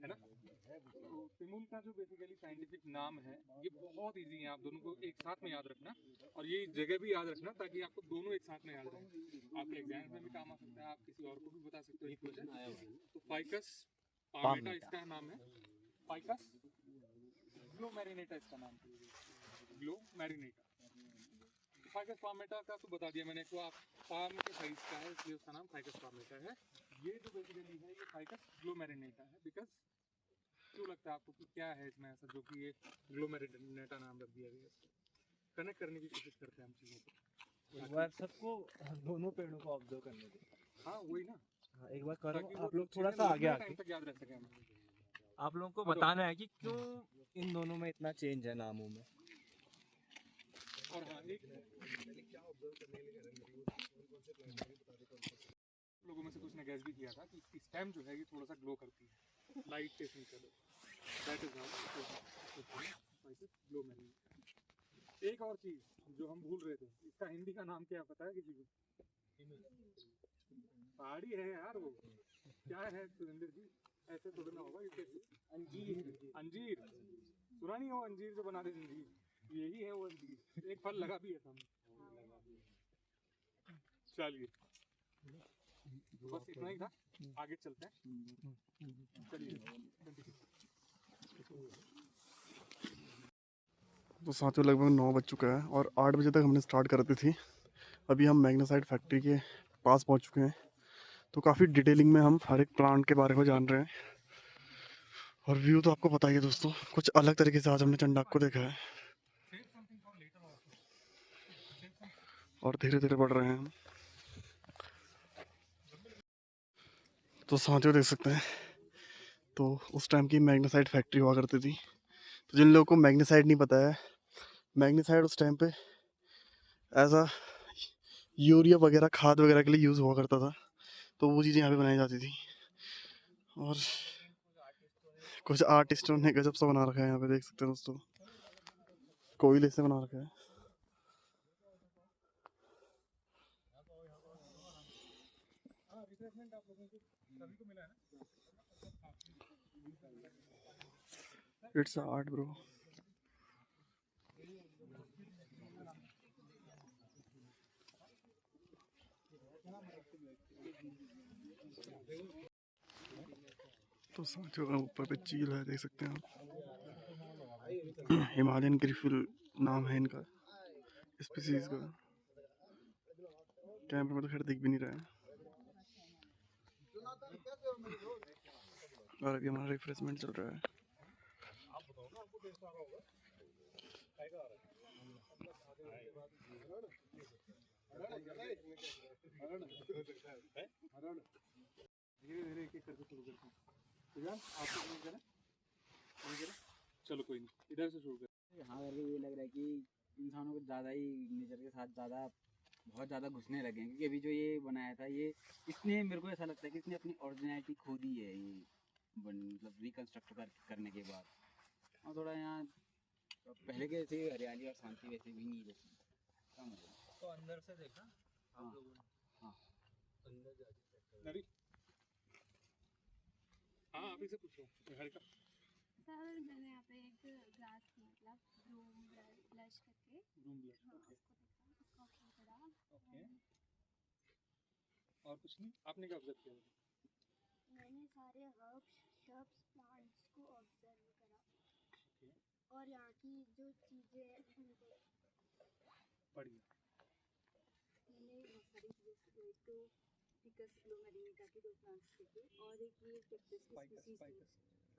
है ना। तो तिमुल का जो बेसिकली साइंटिफिक नाम है ये बहुत इजी है, आप दोनों को एक साथ में याद रखना और ये जगह भी याद रखना ताकि आपको दोनों एक साथ में याद रहे। आपके एग्जाम्स में भी काम आ सकता है, आप किसी और को भी बता सकते हो ये क्वेश्चन। तो फाइकस पामेटा इसका नाम है, फाइकस ग्लोमेरिनेटा इसका नाम है, ग्लोमेरिनेटा। फाइकस पामेटा का तो बता दिया मैंने, तो आप पाम के साइज का है इसलिए उसका नाम फाइकस पामेटा है। ये जो बेसिकली है ये फाइकस ग्लोमेरिनेटा है। बिकॉज क्यों लगता है आपको कि क्या है इसमें ऐसा जो कि ये ग्लोमेरिनेटा नाम रख दिया गया? कनेक्ट करने की कोशिश करते हैं हम चीज़ों को। एक बार सबको दोनों पेड़ों को ऑब्जर्व करने दो। हाँ वही ना, एक बार करो, ताकि आप लोग थोड़ा सा आगे आके टाइम तक याद रख सकें हम। आप लोगों को बताना है कि क्यों इन दोनों में इतना चेंज है नामों में। और हाँ एक लोगों में से कुछ ने गैस भी किया था कि इसकी स्टेम जो है ये थोड़ा सा ग्लो करती है, light testing colour, that is how ग्लोमेरिनेटा। एक और चीज जो हम भूल रहे थे, इसका हिंदी का नाम क्या पता है किसी को? पहाड़ी है यार वो, क्या है सुरेंद्र जी? ऐसे थोड़ा ना होगा, अंजीर। अंजीर सुना नहीं हो? अंजीर जो बना दे अंजीर, यही है वो अंजीर। एक फल लगा भी है सामने। चलिए बस इतना ही था, आगे चलते हैं। चलिए तो साथियों लगभग 9 बज चुका है और 8 बजे तक हमने स्टार्ट कर दी थी। अभी हम मैग्नेसाइट फैक्ट्री के पास पहुंच चुके हैं। तो काफ़ी डिटेलिंग में हम हर एक प्लांट के बारे में जान रहे हैं और व्यू तो आपको पता ही है दोस्तों, कुछ अलग तरीके से आज हमने चंडाक को देखा है और धीरे धीरे बढ़ रहे हैं हम। तो साथियों देख सकते हैं, तो उस टाइम की मैग्नेसाइट फैक्ट्री हुआ करती थी। तो जिन लोगों को मैग्नेसाइट नहीं पता है, मैग्नेसाइट उस टाइम पे एज अ यूरिया वगैरह खाद वगैरह के लिए यूज़ हुआ करता था। तो वो चीज़ें यहाँ पे बनाई जाती थी और कुछ आर्टिस्टों ने गजब सा बना रखा है यहाँ पे, देख सकते हैं दोस्तों, कोयले से बना रखा है। It's art bro. तो साथियों ऊपर पे चील है, देख सकते हैं आप। हिमालयन ग्रिफिल नाम है इनका स्पीसीज का। कैमरे में तो खैर दिख भी नहीं रहा है। और अभी हमारा रिफ्रेशमेंट चल रहा है। धीरे धीरे एक एक करके शुरू करते हैं। आपको शुरू करें? चलो कोई नहीं, इधर से शुरू करें। यहाँ करके ये लग रहा है कि इंसानों को ज़्यादा ही नेचर के साथ बहुत ज़्यादा घुसने लगे हैं, क्योंकि अभी जो ये बनाया था ये इसने, मेरे को ऐसा लगता है कि इसने अपनी ओरिजिनलिटी खो दी है ये मतलब रिकन्स्ट्रक्ट करने के बाद। और थोड़ा यहाँ पहले के जैसे हरियाली और शांति वैसे भी नहीं रहती। तो अंदर से देखा हाँ आप लोगों ने? हाँ अंदर जा नरी आप ही से पूछो घर का सर मैंने यहाँ पे एक ग्रास मतलब ब्लूम ब्लश करके रूम ब्लश हाँ ओके उसको देखा उसका ऑप्शन करा ओके और कुछ नहीं आपने क्या ऑब्जर्व किया मैंने सारे हर्ब्स शर्ब्स प्लांट्स को ऑब्जर्व करा ओके और यहाँ की जो चीज़ें हैं उनको बढ़िया मैंने बहुत सारी चीज़ें तो फिकस ब्लूमेरिनिका के 2 प्लांट्स देखे और एक ये कैक्टस की स्पाइकस स्पीसीज थी स्पाइकस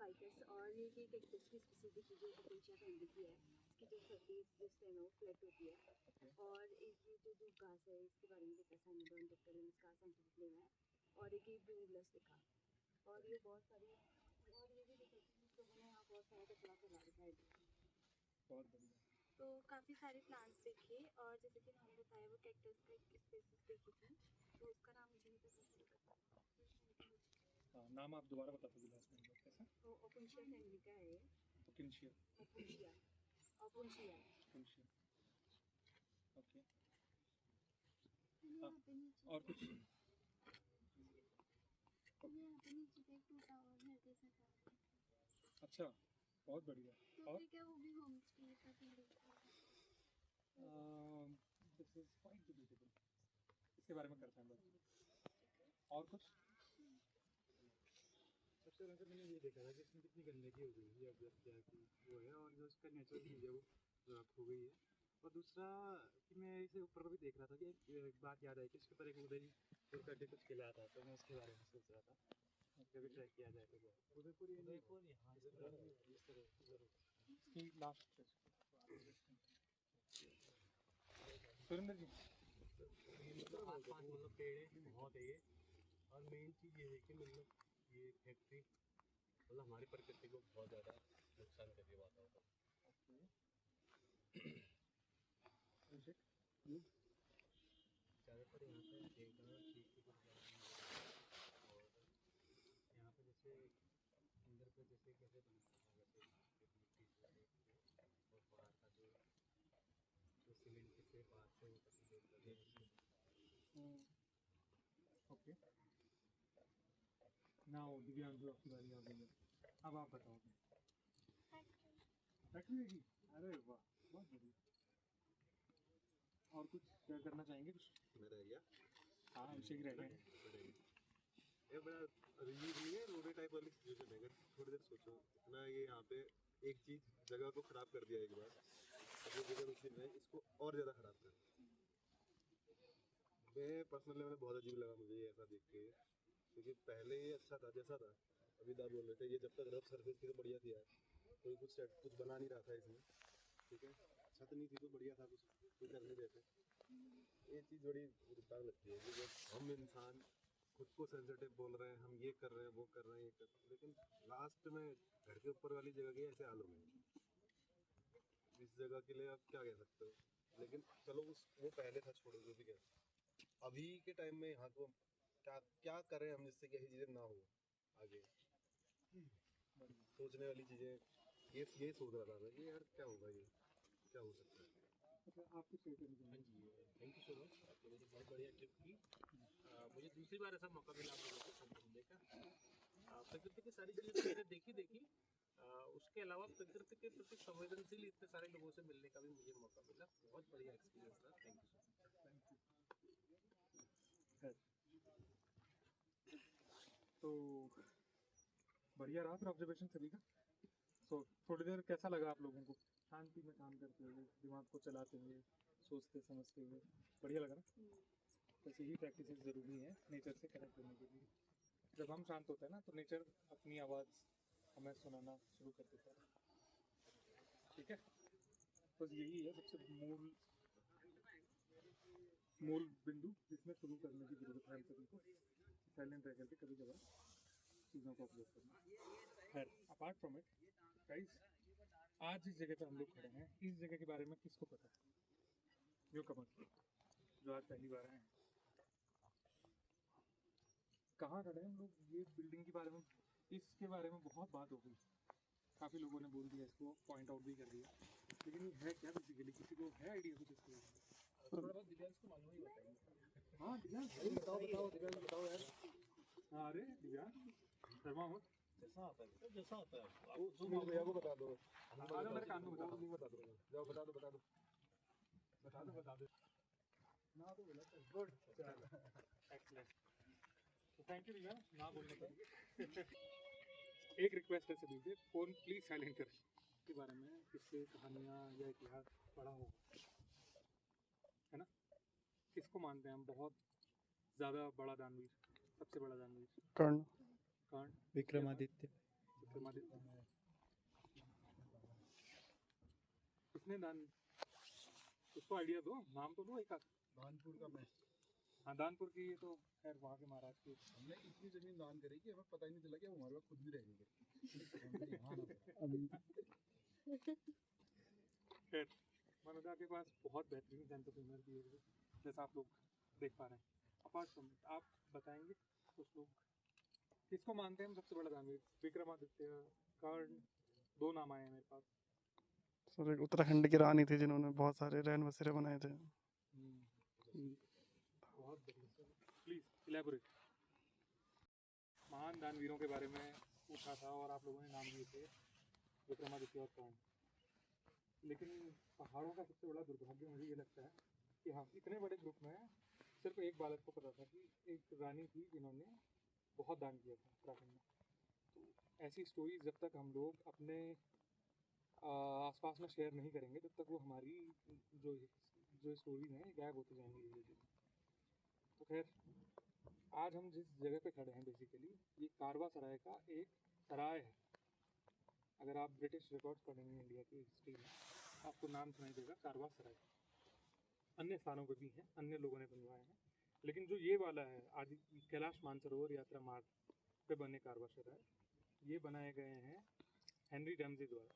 फाइकस और ये कैक्टस की स्पीसीज देखी जो अपेंशिया फैमिली की है इसकी जो सर्फेस जिस टाइम वो फ्लैट होती है ओके और एक ये जो धूप घास है इसके बारे में देखा साइनोडोन डेक्टर इसका साइंटिफिक नेम है और एक ये ब्लू ग्लस देखा और ये बहुत सारी और ये भी देखा कि लोगों ने यहाँ बहुत सारा कचरा फैला रखा है बहुत बढ़िया तो काफ़ी सारे प्लांट्स देखे और जैसे कि मैंने बताया वो कैक्टस का एक स्पेसिस देखी थी तो उसका नाम मुझे नहीं पता हाँ नाम आप दोबारा बता दो लास्ट में कैसा तो ओपुंशिया फैमिली का है ये ओकिनशिया ओपुंशिया ओपुंशिया ओकिनशिया ओके यहाँ पे नीचे और कुछ यहाँ पे नीचे पे एक टूटा हुआ घर जैसा था अच्छा बहुत बढ़िया तो और फिर क्या वो भी होम स्टे का feel this is quite beautiful इसके बारे में करते हैं बात और कुछ सबसे पहले मैंने ये देखा था कि इसमें कितनी गंदगी हो गई है ये ऑब्जर्व किया कि वो है और जो इसका नेचुरल चीज़ है वो खो गई है और दूसरा कि मैं इसे ऊपर का भी देख रहा था कि एक बात याद आई कि इसके ऊपर एक उदयपुर करके कुछ किला था तो मैं उसके बारे में सोच रहा था कभी ट्रैक किया जाए तो उदयपुर यहाँ की लास्ट सुरेंद्र जी मतलब आसपास मतलब पेड़ बहुत है ये और मेन चीज़ ये है कि मतलब ये फैक्ट्री मतलब हमारी प्रकृति को बहुत ज़्यादा नुकसान कर रही है वातावरण ज़्यादातर यहाँ पे देखा चीज़ की कुछ और यहाँ पे जैसे अंदर पे जैसे कैसे बनाया था वैसे एक मिट्टी से और बाहर का जो सीमेंट से बाहर से वो करके देता है ओके नाउ दिव्यांशु आपकी बारी आ गई है अब आप बताओ फैक्ट्री देखी अरे वाह बहुत बढ़िया और कुछ शेयर करना चाहेंगे कुछ मेरा एरिया हाँ अभिषेक रह गए ये बड़ा अजीब नहीं है रोडे टाइप वाली सिचुएशन है अगर थोड़ी देर सोचो इतना ये यहाँ पे एक चीज जगह को खराब कर दिया एक बार अब ये जगह दूसरी में इसको और ज़्यादा खराब कर मैं पर्सनल लेवल में बहुत अजीब लगा मुझे ये ऐसा देख के क्योंकि पहले ये अच्छा था जैसा था अभी दा बोल रहे थे ये जब तक रफ सर्फेस थी तो बढ़िया थी यार कोई कुछ बना नहीं रहा था इसमें ठीक है छत नहीं थी तो बढ़िया था कुछ कोई करने जैसे ये चीज़ बड़ी उदार लगती है कि जब हम इंसान खुद को सेंसिटिव बोल रहे हैं हम ये कर रहे हैं वो कर रहे हैं ये कर रहे हैं लेकिन लास्ट में घर के ऊपर वाली जगह के ऐसे हाल हो गए इस जगह के लिए आप क्या कह सकते हो लेकिन चलो उस वो पहले था छोड़ो जो भी कह अभी के टाइम में यहाँ को क्या क्या करें हम जिससे कि ऐसी चीज़ें ना हो आगे सोचने वाली चीज़ें ये सोच रहा था ये यार क्या होगा ये क्या हो सकता है अच्छा आप कुछ शेयर करना हाँ चाहेंगे जी थैंक यू सो मच आपने तो बहुत बढ़िया ट्रिप की मुझे दूसरी बार ऐसा मौका मिला आप लोगों के साथ घूमने का प्रकृति की सारी चीज़ें तो मैंने देखी उसके अलावा प्रकृति के प्रति संवेदनशील इतने सारे लोगों से मिलने का भी मुझे मौका मिला बहुत बढ़िया एक्सपीरियंस था थैंक यू सो मच तो बढ़िया रहा फिर ऑब्जर्वेशन सभी का सो थोड़ी देर कैसा लगा आप लोगों को शांति में काम करते हुए दिमाग को चलाते हुए सोचते समझते हुए बढ़िया लगा ना बस यही प्रैक्टिस ज़रूरी है नेचर से कनेक्ट होने के लिए जब हम शांत होते हैं ना तो नेचर अपनी आवाज़ हमें सुनाना शुरू कर देता है ठीक है बस यही है सबसे मूल बिंदु जिसमें शुरू करने की जरूरत है हम सभी को साइलेंट रह करके कभी कभार चीज़ों को ऑब्जर्व करना खैर अपार्ट फ्रॉम इट गाइस आज जिस जगह पर हम लोग खड़े हैं इस जगह के बारे में किसको पता है जो कमर जो आज पहली बार आए हैं कहाँ खड़े हैं हम लोग ये बिल्डिंग के बारे में इसके बारे में बहुत बात हो गई काफ़ी लोगों ने बोल दिया इसको पॉइंट आउट भी कर दिया लेकिन ये है क्या बेसिकली किसी को है आइडिया कुछ इसके बारे में थोड़ा बहुत दिव्यांश को मालूम ही बताएंगे हाँ दिव्यांश बताओ दिव्यांश बताओ यार हाँ अरे दिव्यांश शर्मा मत कैसा आता है जैसा आता है वो सुनील भैया को बता दो मेरे कान में बता दो। बता दो जाओ बता दो ना तो गलत है गुड एक्सीलेंट। तो थैंक यू भैया, ना बोलने के लिए। एक रिक्वेस्ट है सभी से, फोन प्लीज साइलेंट करें। के बारे में किससे कहानियाँ या इतिहास पढ़ा होगा, है ना? किसको मानते हैं हम बहुत ज़्यादा बड़ा दानवीर, सबसे बड़ा दानवीर? कर्ण। कर्ण, विक्रमादित्य। विक्रमादित्य। किसने दान, उसको आइडिया दो, नाम तो दो एक आध। कानपुर का मैं हाँ, दानपुर की, ये तो खैर वहाँ के महाराज की। हमने इतनी जमीन दान करी कि हमें पता ही नहीं चला कि वो हमारे पास खुद भी रहेंगे खैर, मनोदा के पास बहुत बेहतरीन सेंस ऑफ ह्यूमर भी है, जैसा आप लोग देख पा रहे हैं। अपार्ट फ्रॉम, आप बताएंगे कुछ लोग किसको मानते हैं हम सबसे बड़ा दानवीर? विक्रमादित्य, कर्ण, दो नाम आए हैं मेरे पास। सर एक उत्तराखंड की रानी थी जिन्होंने बहुत सारे रैन बसेरे बनाए थे। बहुत बढ़िया, प्लीज इलेबोरेट। महान दानवीरों के बारे में पूछा था और आप लोगों ने नाम दिए थे विक्रमादित्य और कर्ण, लेकिन पहाड़ों का सबसे बड़ा दुर्भाग्य मुझे ये लगता है कि हाँ, इतने बड़े ग्रुप में सिर्फ एक बालक को पता था कि एक रानी थी जिन्होंने बहुत दान किया था उत्तराखंड में। तो ऐसी स्टोरीज जब तक हम लोग अपने आसपास में शेयर नहीं करेंगे, तब तक वो हमारी जो जो स्टोरीज हैं गायब होती जाएंगी धीरे धीरे। तो खैर, आज हम जिस जगह पे खड़े हैं बेसिकली ये कारवा सराय का एक सराय है। अगर आप ब्रिटिश रिकॉर्ड्स पढ़ेंगे इंडिया की हिस्ट्री में, आपको नाम सुनाई देगा कारवा सराय। अन्य स्थानों पे भी हैं, अन्य लोगों ने बनवाए हैं, लेकिन जो ये वाला है आदि कैलाश मानसरोवर यात्रा मार्ग पे बने कारवा सराय, ये बनाए गए हैं हेनरी रैमजे द्वारा।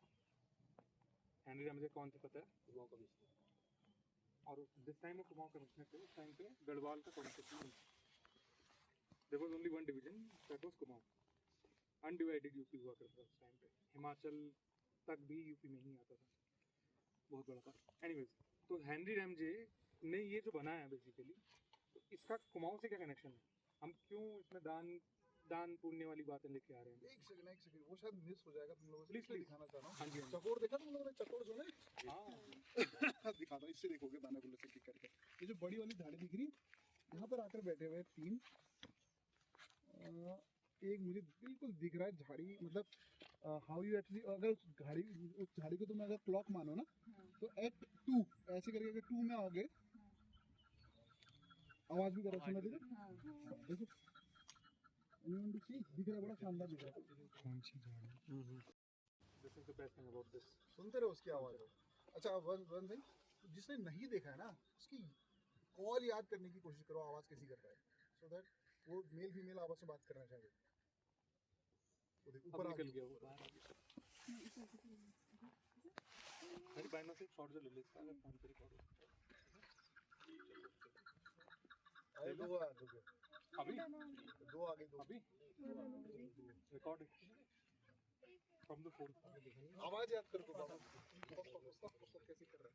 हेनरी रैमजे कौन थे पता है? कुमाऊं कमिश्नर। और जिस टाइम वो कुमाऊं कमिश्नर थे उस टाइम पे गढ़वाल का constitution, there was only one division, that was Kumaon. Undivided UP हुआ करता था उस टाइम पे, हिमाचल तक भी यूपी में ही आता था, बहुत बड़ा था। एनीवेज, तो हेनरी रैमजे ने ये जो बनाया है बेसिकली, तो इसका कुमाऊं से क्या कनेक्शन है? हम क्यों इसमें दान पुण्य वाली बातें लेके आ रहे हैं? एक सेकंड वो शायद मिस हो जाएगा तुम लोगों से, Please, इसलिए please. दिखाना चाह रहा हूँ। हाँ जी, हाँ जी। चकोर देखा तुम लोगों ने? चकोर सुने? हाँ, दिखाता हूँ, इससे देखोगे बानाकुल्ला से क्लिक करके। ये जो बड़ी वाली झाड़ी दिख रही, यहाँ पर आकर बैठे हुए हैं तीन। एक मुझे बिल्कुल दिख रहा है झाड़ी, मतलब हाउ यू एक्चुअली, अगर उस झाड़ी को तुम अगर क्लॉक मानो ना, तो एट 2 ऐसे करके अगर 2 में आओगे, आवाज भी करो, सुना दीजिए। देखो anyone to see? दिख रहा है, बड़ा शानदार दिख रहा है। कौन सी झाड़ी? This is the best thing about this. सुनते रहो उसकी आवाज। अच्छा, वन थिंग, जिसने नहीं देखा है ना, उसकी कॉल याद करने की कोशिश करो, आवाज कैसी कर रहा है, सो दैट वो मेल फीमेल आपस में बात करना चाहिए। वो देखो ऊपर अब आ निकल गया। गया वो बाहर आ गया। मेरी बहनों से शॉर्ट जो ले ले इसका, अगर फोन पे रिकॉर्ड हो। अरे दो आ गए, अभी दो आ गए, दो। अभी रिकॉर्ड फ्रॉम द फोन। आवाज याद कर दो बाबा। कैसे कर रहा है?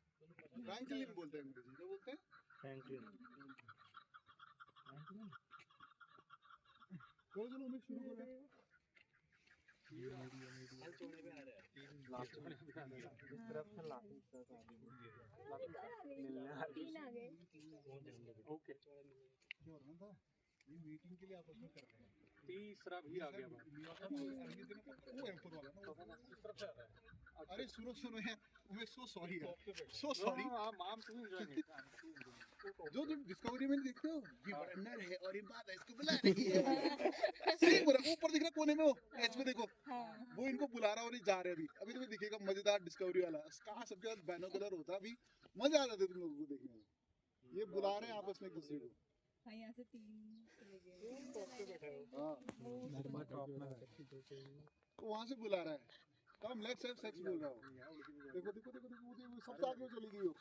फ्रैंकलिन बोलते हैं अंग्रेजी, क्या बोलते हैं? चलो चलो उमेश शुरू करो। लास्ट में इस तरफ से लाफिंग सर मिलने ओके, क्या हो रहा था? ये मीटिंग के लिए आपस में कर रहे हैं। तीसरा भी आ गया बात। वो एयरपोर्ट वाला ना, इस तरफ से आ रहा है। अरे सुनो यार, मैं सो सॉरी यार, सो सॉरी। आम से एंजॉय जो तुम डिस्कवरी में देखते हो, ये बड़ा नर है और ये मादा इसको बुला रही है। सेम बोला, ऊपर दिख रहा कोने में, वो एच में देखो, वो इनको बुला रहा और ये जा रहे हैं। अभी तुम्हें दिखेगा मजेदार डिस्कवरी वाला, कहाँ सबके साथ बैनोकुलर होता, अभी मजा आ जाता तुम लोगों को देखने में। ये बुला रहे हैं आपस में एक दूसरे को। हाँ, यहाँ से 3 चले गए। हाँ, तो वहाँ से बुला रहा है, कम लेट्स हैव सेक्स बोल रहा हूँ। देखो देखो देखो देखो, देखो सबसे आगे चली गई हो।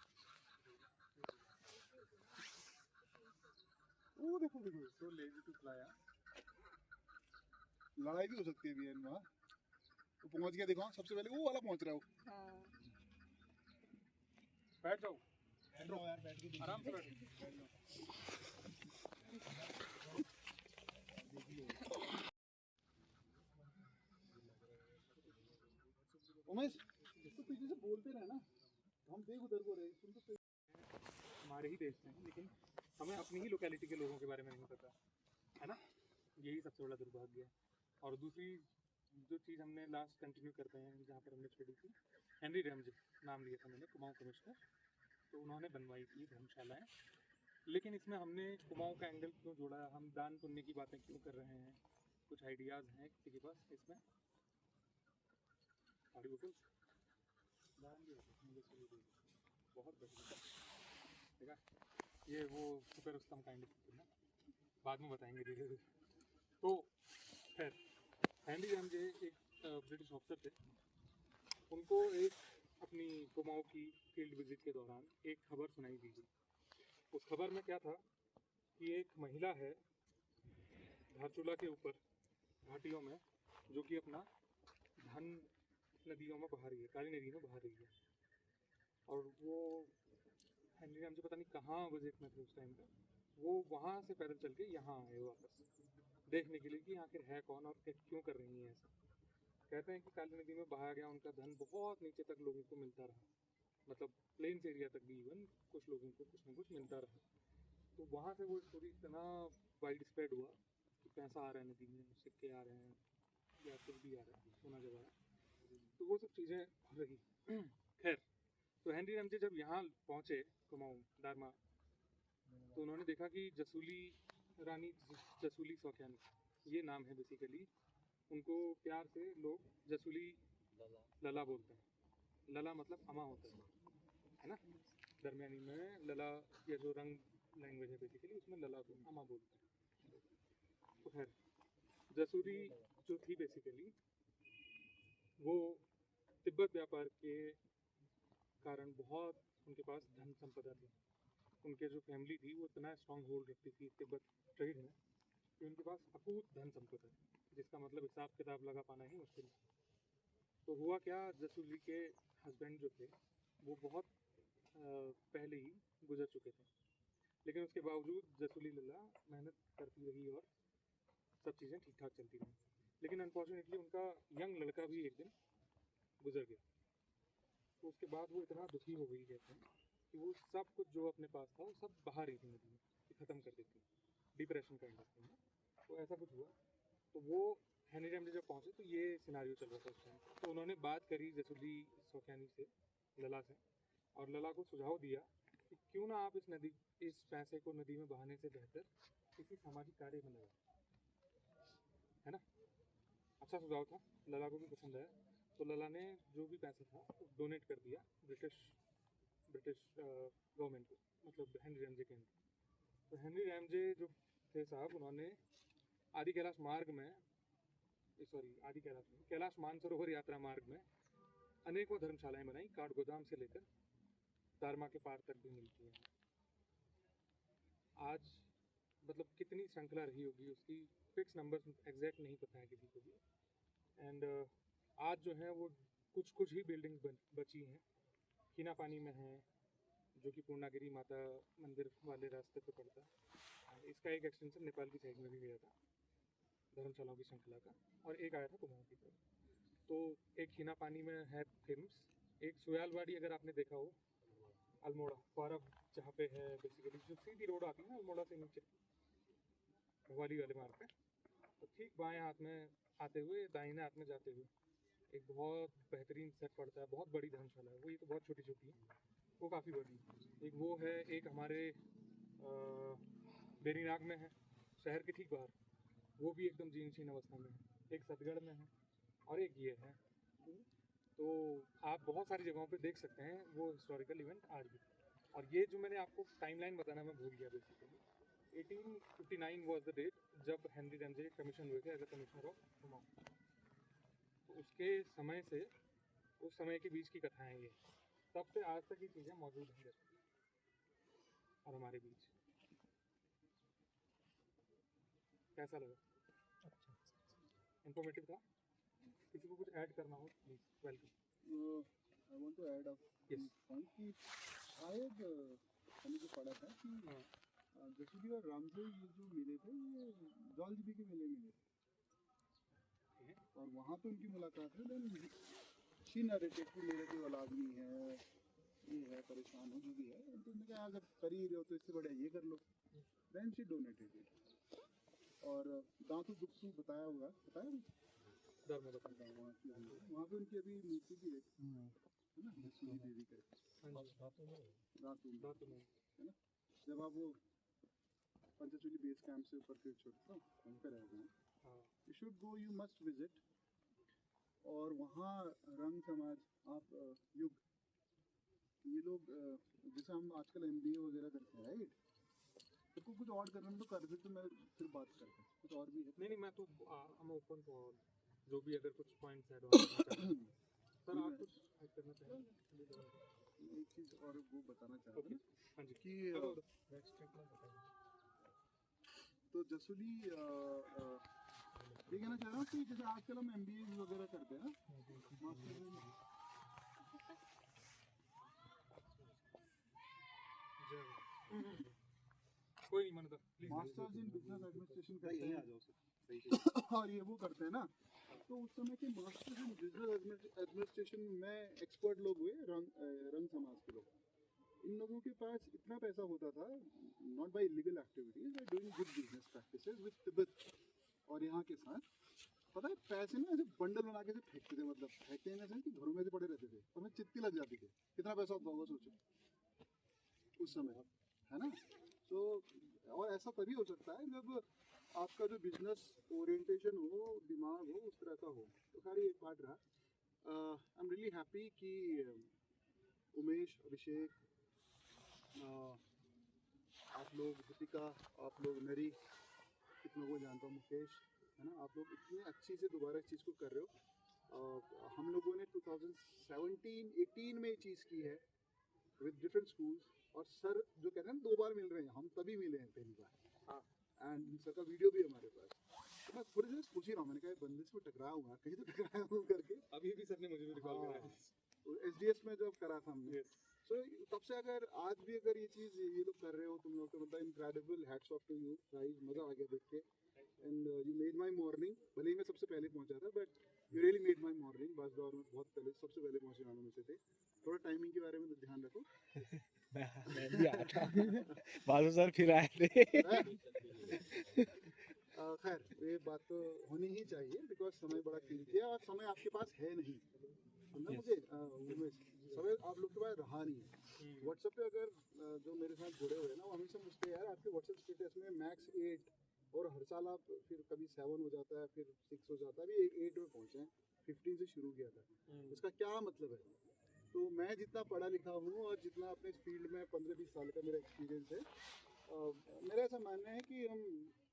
वो देखो देखो, सो लेजी टू फ्लाई। लड़ाई भी हो सकती है भी वहाँ। वो पहुँच गया, देखो सबसे पहले वो वाला पहुँच रहा है। वो हाँ, बैठ जाओ, यार, बैठ के आराम से बैठो। रमेश तो पीछे से बोलते रहे ना, हम देख उधर को रहे, सुन तो हमारे ही देश में, लेकिन हमें अपनी ही लोकेलिटी के लोगों के बारे में नहीं पता है ना। यही सबसे बड़ा दुर्भाग्य है। और दूसरी जो चीज़ हमने लास्ट कंटिन्यू करते हैं जहाँ पर हमने छोड़ी थी, हेनरी रैमजे नाम लिया था मैंने, कुमाऊँ कमिश्नर, तो उन्होंने बनवाई थी धर्मशालाएँ। लेकिन इसमें हमने कुमाऊँ का एंगल क्यों जोड़ा, हम दान पुण्य की बातें क्यों कर रहे हैं, कुछ आइडियाज़ हैं किसी के पास इसमें? दान भी बहुत बढ़िया, ठीक है। ये वो सुपर रुस्तम काइंड है ना, बाद में बताएंगे धीरे धीरे। तो खैर हेनरी रैमजे एक ब्रिटिश ऑफिसर थे। उनको एक अपनी कुमाऊँ की फील्ड विजिट के दौरान एक खबर सुनाई दी थी। उस खबर में क्या था कि एक महिला है धारचूला के ऊपर घाटियों में, जो कि अपना धन नदियों में बहा रही है, काली नदी में बहा रही है। और वो हेनरी रैमजे पता नहीं कहाँ विजिट में थे उस टाइम पे, वो वहाँ से पैदल चल के यहाँ आए वापस देखने के लिए कि आखिर है कौन और क्यों कर रही हैं ऐसा। कहते हैं कि काली नदी में बहाया गया उनका धन बहुत नीचे तक लोगों को मिलता रहा, मतलब प्लेन्स एरिया तक भी इवन कुछ लोगों को कुछ ना कुछ मिलता रहा। तो वहाँ से वो स्टोरी इतना वाइड स्प्रेड हुआ कि पैसा आ रहा है नदी में, सिक्के आ रहे हैं या कुछ भी आ रहा है, सोना जवाहर, तो वो सब चीज़ें रही। खैर, तो हेनरी रैमजे जब यहाँ पहुँचे कुमाऊँ दारमा, तो उन्होंने देखा कि जसूली रानी जसूली सौख्यानी, ये नाम है बेसिकली, उनको प्यार से लोग जसूली लला बोलते हैं। लला मतलब अमा होता है ना, दरमियानी में लला, या जो रंग लैंग्वेज है बेसिकली उसमें लला को अमा बोलते हैं। तो खैर जसूली जो थी बेसिकली वो तिब्बत व्यापार के कारण बहुत उनके पास धन संपदा थी। उनके जो फैमिली थी वो इतना स्ट्रॉन्ग होल्ड रखती थी तिब्बत ट्रेड में कि उनके पास अकूत धन संपदा थी, जिसका मतलब हिसाब किताब लगा पाना ही मुश्किल था। तो हुआ क्या, जसूली के हस्बैंड जो थे वो बहुत पहले ही गुजर चुके थे, लेकिन उसके बावजूद जसूली लल्ला मेहनत करती रही और सब चीज़ें ठीक ठाक चलती रहीं। लेकिन अनफॉर्चुनेटली उनका यंग लड़का भी एक दिन गुजर गया। तो उसके बाद वो इतना दुखी हो गई कहते हैं कि वो सब कुछ जो अपने पास था वो सब बहा रही थी नदी में, कि ख़त्म कर देती, डिप्रेशन का इंडस्ट्री में। तो ऐसा कुछ हुआ। तो वो हेनरी रैमजे जब पहुँचे तो ये सिनारियो चल रहा था उस टाइम। तो उन्होंने बात करी जसूली सौख्यानी से, लला से, और लला को सुझाव दिया कि क्यों ना आप इस पैसे को नदी में बहाने से बेहतर किसी सामाजिक कार्य में लगाएं, है ना। अच्छा सुझाव था, लला को भी पसंद आया। तो लला ने जो भी पैसा था वो डोनेट कर दिया ब्रिटिश गवर्नमेंट को, मतलब हेनरी रैमजे के अंदर। तो हेनरी रैमजे जो थे साहब, उन्होंने आदि कैलाश मार्ग में, आदि कैलाश में, कैलाश मानसरोवर यात्रा मार्ग में अनेकों धर्मशालाएं बनाई, काठगोदाम से लेकर दारमा के पार तक भी मिलती हैं। आज मतलब कितनी श्रृंखला रही होगी उसकी, फिक्स नंबर एग्जैक्ट नहीं पता है किसी को भी। एंड आज जो है वो कुछ ही बिल्डिंग्स बची हैं। हीना पानी में है, जो कि पूर्णागिरी माता मंदिर वाले रास्ते पे पड़ता है। इसका एक एक्सटेंशन नेपाल की साइड में भी गया था धर्मशालाओं की श्रृंखला का, और एक आया था कुमाऊँ की तरफ। तो एक हीना पानी में है फेमस, एक सोयालवाड़ी अगर आपने देखा हो, अल्मोड़ा पारब जहाँ पे है बेसिकली, जो सीधी रोड आती है ना अल्मोड़ा से नीचे भवाली वाले मार्ग पे, तो ठीक बाएं हाथ में आते हुए दाहिने हाथ में जाते हुए एक बहुत बेहतरीन सेट पड़ता है, बहुत बड़ी धर्मशाला है वो। ये तो बहुत छोटी छोटी है, वो काफ़ी बड़ी। एक वो है, एक हमारे बेरीनाग में है, शहर के ठीक बाहर, वो भी एकदम जीर्ण अवस्था में है। एक सतगढ़ में है, और एक ये है। तो आप बहुत सारी जगहों पे देख सकते हैं वो हिस्टोरिकल इवेंट आज भी। और ये जो मैंने आपको टाइमलाइन बताना मैं भूल गया बेसिकली, 1859 वॉज द डेट जब हेनरी रैमजे कमीशन हुए थे as a commissioner of Kumaon. तो उसके समय से उस समय के बीच की कथाएं ये, तब से आज तक ये चीज़ें मौजूद हैं और हमारे बीच। कैसा लगा? अच्छा, इन्फॉर्मेटिव था। किसी को कुछ ऐड करना हो please, welcome. I want to add up point कि शायद मैंने जो पढ़ा था कि जसूली और रामजे ये जो मिले थे ये जौलजीबी के मेले मिले थे, और वहाँ पे उनकी मुलाकात है। देन अच्छी नैरेटिव की मेरे कोई औलाद नहीं है, ये है, परेशान हो, जो भी है, तो तुमने कहा अगर कर ही रहे हो तो इससे बढ़िया ये कर लो। Then she donated it. और दांतू दुखसू बताया होगा, बताया भी? वहाँ पे उनकी अभी मूर्ति भी है ना, सूरी देवी करके, दांतू में, है ना। जब आप वो पंचचूली बेस कैंप से ऊपर फिर छोड़ते हो वहीं पर रह गए, you should go, you must visit. और वहाँ रंग समाज, आप युग, ये लोग जैसे हम आजकल MBA वगैरह करते हैं, राइट, तो कुछ और करना तो कर दे, तो मैं फिर बात करता हूँ, कुछ और भी है। नहीं मैं तो I'm open for जो भी अगर कुछ पॉइंट्स ऐड ऑन सर आप कुछ ऐड करना चाहेंगे? एक चीज़ और वो बताना चाह रहा था हाँ जी कि तो जसूली ये कहना चाह रहा हूँ कि जैसे आजकल हम MBA वगैरह करते हैं ना, कोई नहीं मानता मास्टर्स इन बिजनेस एडमिनिस्ट्रेशन करते हैं और ये वो करते हैं ना, तो उस समय के मास्टर्स इन बिजनेस एडमिनिस्ट्रेशन में एक्सपर्ट लोग हुए रंग समाज के लोग। इन लोगों के पास इतना पैसा होता था, not by illegal activities, by doing good business practices with Tibet और यहाँ के साथ, पता है पैसे ना ऐसे बंडल बना के ऐसे फेंकते थे, मतलब फेंकते हैं ऐसे कि घरों में से पड़े रहते थे, तो हमें चित्ती लग जाती थी, कितना पैसा होता होगा सोचो उस समय, है ना। तो और ऐसा तभी हो सकता है जब आपका जो बिजनेस ओरिएंटेशन हो, दिमाग हो, उस तरह का हो। तो खैर ये पार्ट रहा। आई एम रियली हैप्पी कि उमेश, अभिषेक, आप लोग, दीपिका, आप लोग, नरी, कितनों को जानता हूँ, मुकेश, है ना, आप लोग इतनी अच्छी से दोबारा इस चीज़ को कर रहे हो। हम लोगों ने 2017-18 में ये चीज़ की है विद डिफरेंट स्कूल्स, और सर जो कहते हैं ना 2 बार मिल रहे हैं, हम तभी मिले हैं पहली बार, एंड सर का वीडियो भी हमारे पास। तो मैं थोड़ी देर पूछ ही रहा हूँ, मैंने कहा बंदे से टकराया हूँ कहीं तो टकराया हूँ करके। अभी भी सर ने मुझे भी रिकॉल कराया SDS में जब करा था हमने, सो तब से अगर आज भी अगर ये चीज़ ये लोग कर रहे हो तुम लोग, तो मतलब incredible, hats off to you guys, मज़ा आ गया देख के, and you made my morning. भले ही मैं सबसे पहले पहुंचा था, but you really made my morning. बस दौर में बहुत पहले, सबसे पहले पहुंचने वालों में से थे। थोड़ा टाइमिंग के बारे में तो ध्यान रखो। मैं भी आया था बाजू सर फिर आए थे खैर ये बात तो होनी ही चाहिए, बिकॉज समय बड़ा कीमती है और समय आपके पास है नहीं, समझा मुझे उमेश, समय आप लोग के पास रहा नहीं है। व्हाट्सएप पे अगर जो मेरे साथ जुड़े हुए हैं ना, वो हमेशा मुझसे यार आपके व्हाट्सएप स्टेटस में मैक्स 8, और हर साल आप फिर कभी 7 हो जाता है, फिर 6 हो जाता है, अभी 8 में पहुँचे हैं, 15 से शुरू किया था। इसका क्या मतलब है? तो मैं जितना पढ़ा लिखा हूँ और जितना अपने इस फील्ड में 15-20 साल का मेरा एक्सपीरियंस है, मेरा ऐसा मानना है कि हम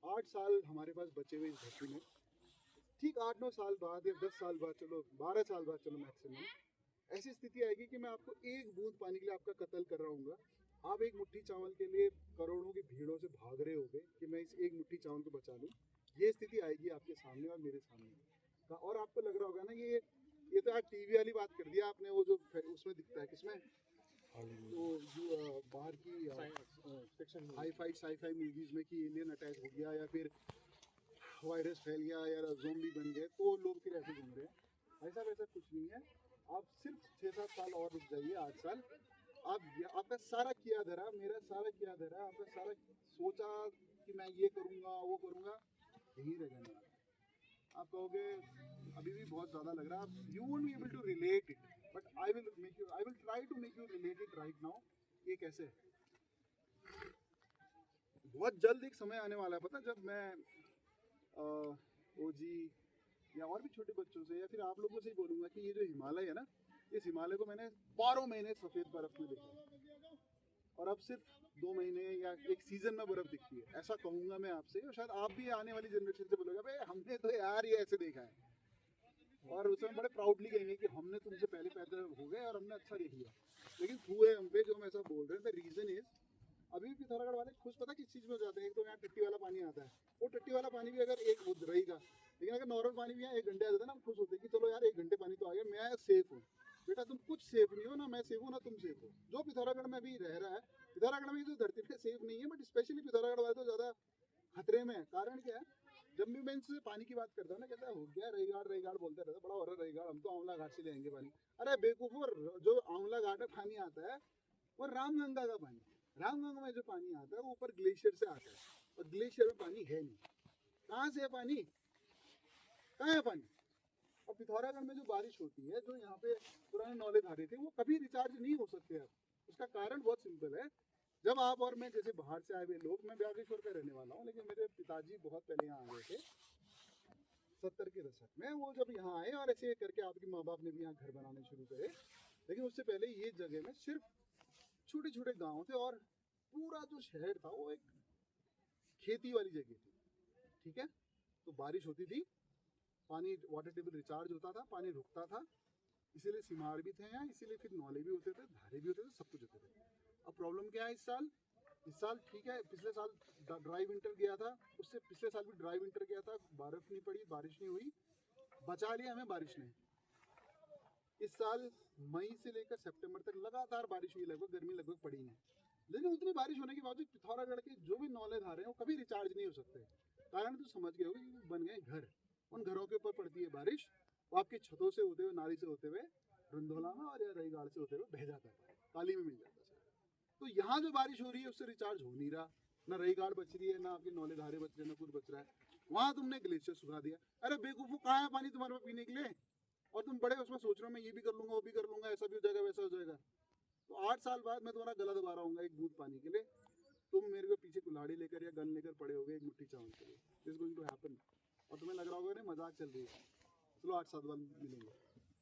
8 साल हमारे पास बचे हुए इस धरती में, ठीक 8-9 साल बाद या 10 साल बाद, चलो 12 साल बाद, चलो मैक्सिमम, ऐसी स्थिति आएगी कि मैं आपको एक बूंद पानी के लिए आपका कत्ल कर रहा हूँ, आप एक मुट्ठी चावल के लिए करोड़ों की भीड़ों से भाग रहे होगे कि मैं इस एक मुट्ठी चावल को बचा लूँ। ये स्थिति आएगी आपके सामने और मेरे सामने, और आपको लग रहा होगा ना ये तो यार टीवी वाली बात कर दिया आपने, वो जो उसमें दिखता है किसमें, तो जो बाहर की हाई-फाई साई-फाई मूवीज में कि एलियन अटैक हो गया या फिर वायरस फैल गया या ज़ॉम्बी बन गए तो लोग फिर ऐसे घूम रहे हैं। ऐसा वैसा कुछ नहीं है। आप सिर्फ 6-7 साल और रुक जाइए, 8 साल, आपका सारा किया धरा, मेरा सारा किया धरा, आपका सारा सोचा कि मैं ये करूँगा वो करूँगा, यही रह जाने वाला। आप कहोगे अभी भी बहुत ज़्यादा लग रहा है, you won't be able to relate it, but I will try to make you relate it right now. ये कैसे है? बहुत जल्द एक समय आने वाला है, पता, जब मैं ओजी या और भी छोटे बच्चों से या फिर आप लोगों से ही बोलूँगा कि ये जो हिमालय है ना, इस हिमालय को मैंने 12 महीने सफ़ेद बर्फ़ में देखा और अब सिर्फ 2 महीने या एक सीज़न में बर्फ़ दिखती है, ऐसा कहूँगा मैं आपसे। और शायद आप भी आने वाली जनरेशन से बोलोगे भाई हमने तो यार ये ऐसे देखा है, और उस समय बड़े प्राउडली कहेंगे कि हमने तुमसे पहले पैदा हो गए और हमने अच्छा देख लिया। लेकिन थ्रू है हम पे जो हम ऐसा बोल रहे हैं, द रीज़न इज़ अभी भी पिथौरागढ़ वाले खुश पता किस चीज़ में हो जाते हैं। एक तो यहाँ टट्टी वाला पानी आता है, वो टट्टी वाला पानी भी अगर एक रहेगा, लेकिन अगर नॉर्मल पानी भी यहाँ 1 घंटे आ जाता है ना, हम खुश होते हैं कि चलो यार 1 घंटे पानी तो आ गया, मैं सेफ हूँ। बेटा तुम कुछ सेफ नहीं हो, ना मैं सेफ हूँ ना तुम सेफ हो। जो पिथौरागढ़ में भी रह रहा है, पिथौरागढ़ में जो धरती पे सेफ नहीं है, बट स्पेशली पिथौरागढ़ वाले तो ज़्यादा खतरे में है। कारण क्या है? जब भी मैं इनसे पानी की बात करता हूँ ना, कहता है हो गया रेगाड़ बोलते रहते, बड़ा हो रहा है रेगाड़, हम तो आंवला घाट से ले आएंगे पानी। अरे बेवकूफ़, जो आंवला घाट में पानी आता है वो रामगंगा का पानी, रामगंगा में जो पानी आता है वो ऊपर ग्लेशियर से आता है, और ग्लेशियर में पानी है नहीं। कहाँ से है पानी, कहाँ है पानी? और पिथौरागढ़ में जो बारिश होती है, जो यहाँ पे पुराने नॉलेज आ रहे थे, वो कभी रिचार्ज नहीं हो सकते अब। उसका कारण बहुत सिंपल है। जब आप और मैं जैसे बाहर से आए हुए लोग, मैं बागेश्वर का रहने वाला हूँ, लेकिन मेरे पिताजी बहुत पहले यहाँ आ गए थे 70 के दशक में। वो जब यहाँ आए और ऐसे करके आपके माँ बाप ने भी यहाँ घर बनाने शुरू करे, लेकिन उससे पहले ये जगह में सिर्फ छोटे छोटे गाँव थे, और पूरा जो शहर था वो एक खेती वाली जगह थी। ठीक है, तो बारिश होती थी, पानी वाटर टेबल रिचार्ज होता था, पानी रुकता था, इसीलिए सिमाड़ भी थे यहाँ, इसीलिए फिर नौले भी होते थे, धारे भी होते थे, सब कुछ होते थे। अब प्रॉब्लम क्या है इस साल ठीक है, पिछले साल ड्राई विंटर गया था, उससे पिछले साल भी ड्राई विंटर गया था, बर्फ नहीं पड़ी, बारिश नहीं हुई, बचा लिया हमें बारिश ने। इस साल मई से लेकर सितंबर तक लगातार बारिश हुई, लगभग गर्मी लगभग पड़ी नहीं, लेकिन उतनी बारिश होने के बावजूद पिथौरागढ़ के जो भी नौले धारे हैं वो कभी रिचार्ज नहीं हो सकते। कारण तो समझ गए होगे, क्योंकि बन गए घर, उन घरों के ऊपर पड़ती है बारिश, वो आपकी छतों से होते हुए, नाली से होते हुए रंधोला में और या रईगाड़ से होते हुए बह जाता है, पाली में मिल जाता है। तो यहाँ जो बारिश हो रही है उससे रिचार्ज हो नहीं रहा, ना रईगाड़ बच रही है, ना आपके नौले धारे बच रहे हैं, ना कुछ बच रहा है। वहाँ तुमने ग्लेशियर सुखा दिया। अरे बेवकूफ़ो, कहाँ है पानी तुम्हारे पास पीने के लिए? और तुम बड़े उसमें सोच रहे हो मैं ये भी कर लूँगा, वो भी कर लूँगा, ऐसा भी हो जाएगा, वैसा हो जाएगा। तो 8 साल बाद मैं तुम्हारा गला दबा रहा हूँ एक बूंद पानी के लिए, तुम मेरे को पीछे कुल्हाड़ी लेकर या गन लेकर पड़े होगे एक मुट्ठी चावल के लिए। This going to happen. और तुम्हें लग रहा होगा नहीं मजाक चल रही है, चलो 8 साल बाद मिलेंगे,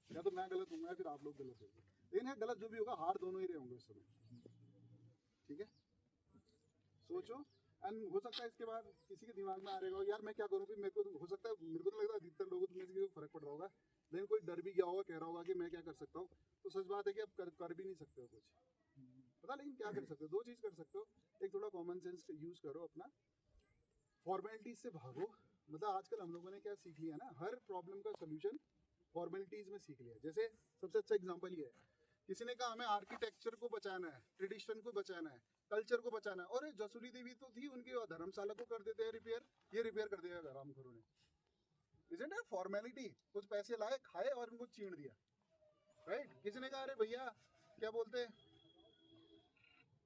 या तो मैं गलत हूँ या फिर आप लोग गलत होंगे, लेकिन है गलत जो भी होगा, हार दोनों ही रहे होंगे उस समय। ठीक है, सोचो। एंड हो सकता है इसके बाद किसी के दिमाग में आ रहेगा यार मैं क्या करूँ, फिर मेरे को हो सकता है, मेरे को तो लगता है अधिकतर लोगों को किसी को फर्क पड़ रहा होगा, लेकिन कोई डर भी गया होगा, कह रहा होगा कि मैं क्या कर सकता हूँ। तो सच बात है कि आप कर भी नहीं सकते हो कुछ, पता, लेकिन क्या कर सकते हो, 2 चीज़ कर सकते हो। एक, थोड़ा कॉमन सेंस यूज़ करो अपना, फॉर्मेलिटीज से भागो। मतलब आजकल हम लोगों ने क्या सीख लिया ना, हर प्रॉब्लम का सोल्यूशन फॉर्मेलिटीज में सीख लिया। जैसे सबसे अच्छा एग्जांपल ये है, किसी ने कहा हमें आर्किटेक्चर को बचाना है, ट्रेडिशन को बचाना है, कल्चर को बचाना है, और जसुरी देवी तो थी, उनकी धर्मशाला को कर देते हैं रिपेयर, ये रिपेयर कर देगा रामखुरू ने। Isn't it formality? कुछ पैसे लाए, खाए और उनको चीड़ दिया, राइट? किसी ने कहा अरे भैया क्या बोलते हैं,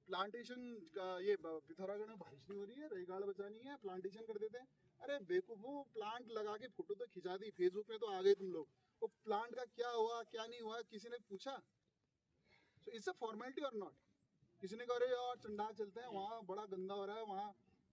प्लांटेशन का ये पिथौरागढ़ में बारिश नहीं हो रही है, रईगाड़ बचानी है, प्लांटेशन कर देते हैं। अरे बेवकूफो, प्लांट लगा के फोटो तो खिंचा दी, फेसबुक में तो आ गए तुम लोग, वो प्लांट का क्या हुआ क्या नहीं हुआ किसी ने पूछा? सो इट्स अ फॉर्मेलिटी और नॉट? किसी ने कहा अरे यार चंडा चलते हैं, वहाँ बड़ा गंदा हो रहा है, वहाँ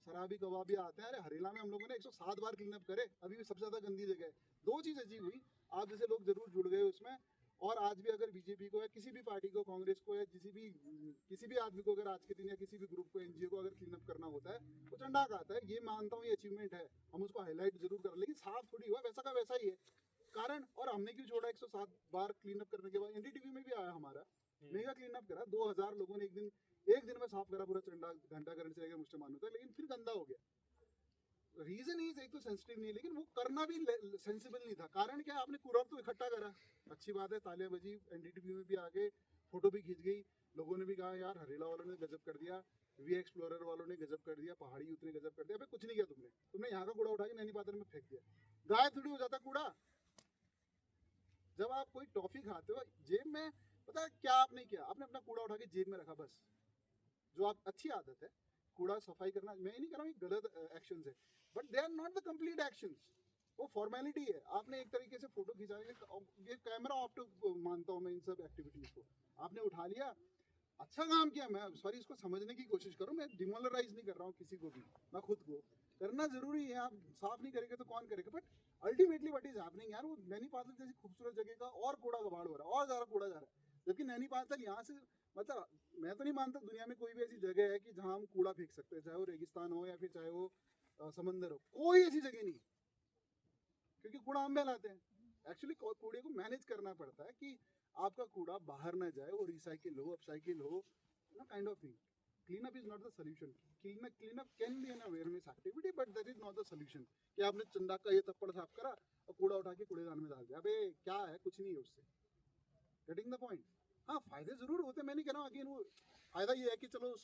शराबी कबाबी आते हैं। अरे हरेला में हम लोगों ने 107 बार क्लीन अप करे, अभी भी सबसे ज़्यादा गंदी जगह है। 2 चीज़ अजीब हुई, आप जैसे लोग जरूर जुड़ गए उसमें, और आज भी अगर बीजेपी को या किसी भी पार्टी को, कांग्रेस को या किसी भी आदमी को अगर आज के दिन या किसी भी ग्रुप को, एनजीओ को अगर क्लीन अप करना होता है तो चंडा का आता है। ये मानता हूँ, ये अचीवमेंट है, हम उसको हाईलाइट जरूर कर, लेकिन साफ थोड़ी हुआ, वैसा का वैसा ही है कारण। और हमने क्यों छोड़ा 107 बार क्लीन अप करने के बाद? एनडीटीवी में भी आया हमारा, मेगा क्लीन अप करा, 2000 लोगों ने एक दिन में साफ करा पूरा चंडा, घंटा करने से लेकर मुझे मालूम था, लेकिन फिर गंदा हो गया। रीजन इज, एक तो सेंसिटिव नहीं है, लेकिन वो करना भी सेंसिबल नहीं था। कारण क्या, आपने कूड़ा तो इकट्ठा करा, अच्छी बात है, तालियां बजी, एनडीटीवी में भी आ गए, फोटो भी खींच गई, लोगों ने भी कहा यार हरेला वालों ने गजब कर दिया, वी एक्सप्लोरर वालों ने गजब कर दिया, पहाड़ी उतने गजब कर दिया। अबे कुछ नहीं किया तुमने यहाँ का कूड़ा उठा के नैनी पात्र में फेंक दिया, गायब थोड़ी हो जाता कूड़ा। जब आप कोई टॉफी खाते हो, जेब में, पता है क्या आपने किया, आपने अपना कूड़ा उठा के जेब में रखा, बस। जो आप अच्छी आदत है, कूड़ा सफाई करना, मैं नहीं कह रहा हूँ गलत एक्शंस है, but they are not the complete actions, वो फॉर्मेलिटी है। आपने एक तरीके से फोटो खिंचा, ये कैमरा ऑफ टू मानता हूँ मैं इन सब एक्टिविटीज को, आपने उठा लिया, अच्छा काम किया। मैं सॉरी, इसको समझने की कोशिश करो, मैं डिमोरलाइज नहीं कर रहा हूँ किसी को भी, मैं खुद को, करना जरूरी है, आप साफ नहीं करेंगे तो कौन करेगा। But ultimately what is happening यार, वो नैनीपाल जैसी खूबसूरत जगह का और कूड़ा कबाड़ हो रहा है, और ज़्यादा कूड़ा जा रहा है, जबकि नैनीपाल यहाँ से, मतलब मैं तो नहीं मानता दुनिया में कोई भी ऐसी जगह है कि जहाँ हम कूड़ा फेंक सकते हैं, चाहे वो रेगिस्तान हो या फिर चाहे वो समंदर हो, कोई ऐसी जगह नहीं, क्योंकि कूड़ा हम फैलाते हैं। एक्चुअली कूड़े को मैनेज करना पड़ता है कि आपका कूड़ा बाहर ना जाए, वो रिसाइकिल हो, अपसाइकिल हो, ना kind of thing. Clean up is not the solution. Clean up can be an awareness activity, but that is not the solution कि आपने चंदा का ये तप्पड़ साफ करा और कूड़ा उठा के कूड़ेदान में डाल दिया। अबे क्या है, कुछ नहीं है उससे। Getting the point? हाँ, फायदे जरूर होते हैं, मैं नहीं कह रहा हूँ। अगेन वो फायदा ये है कि चलो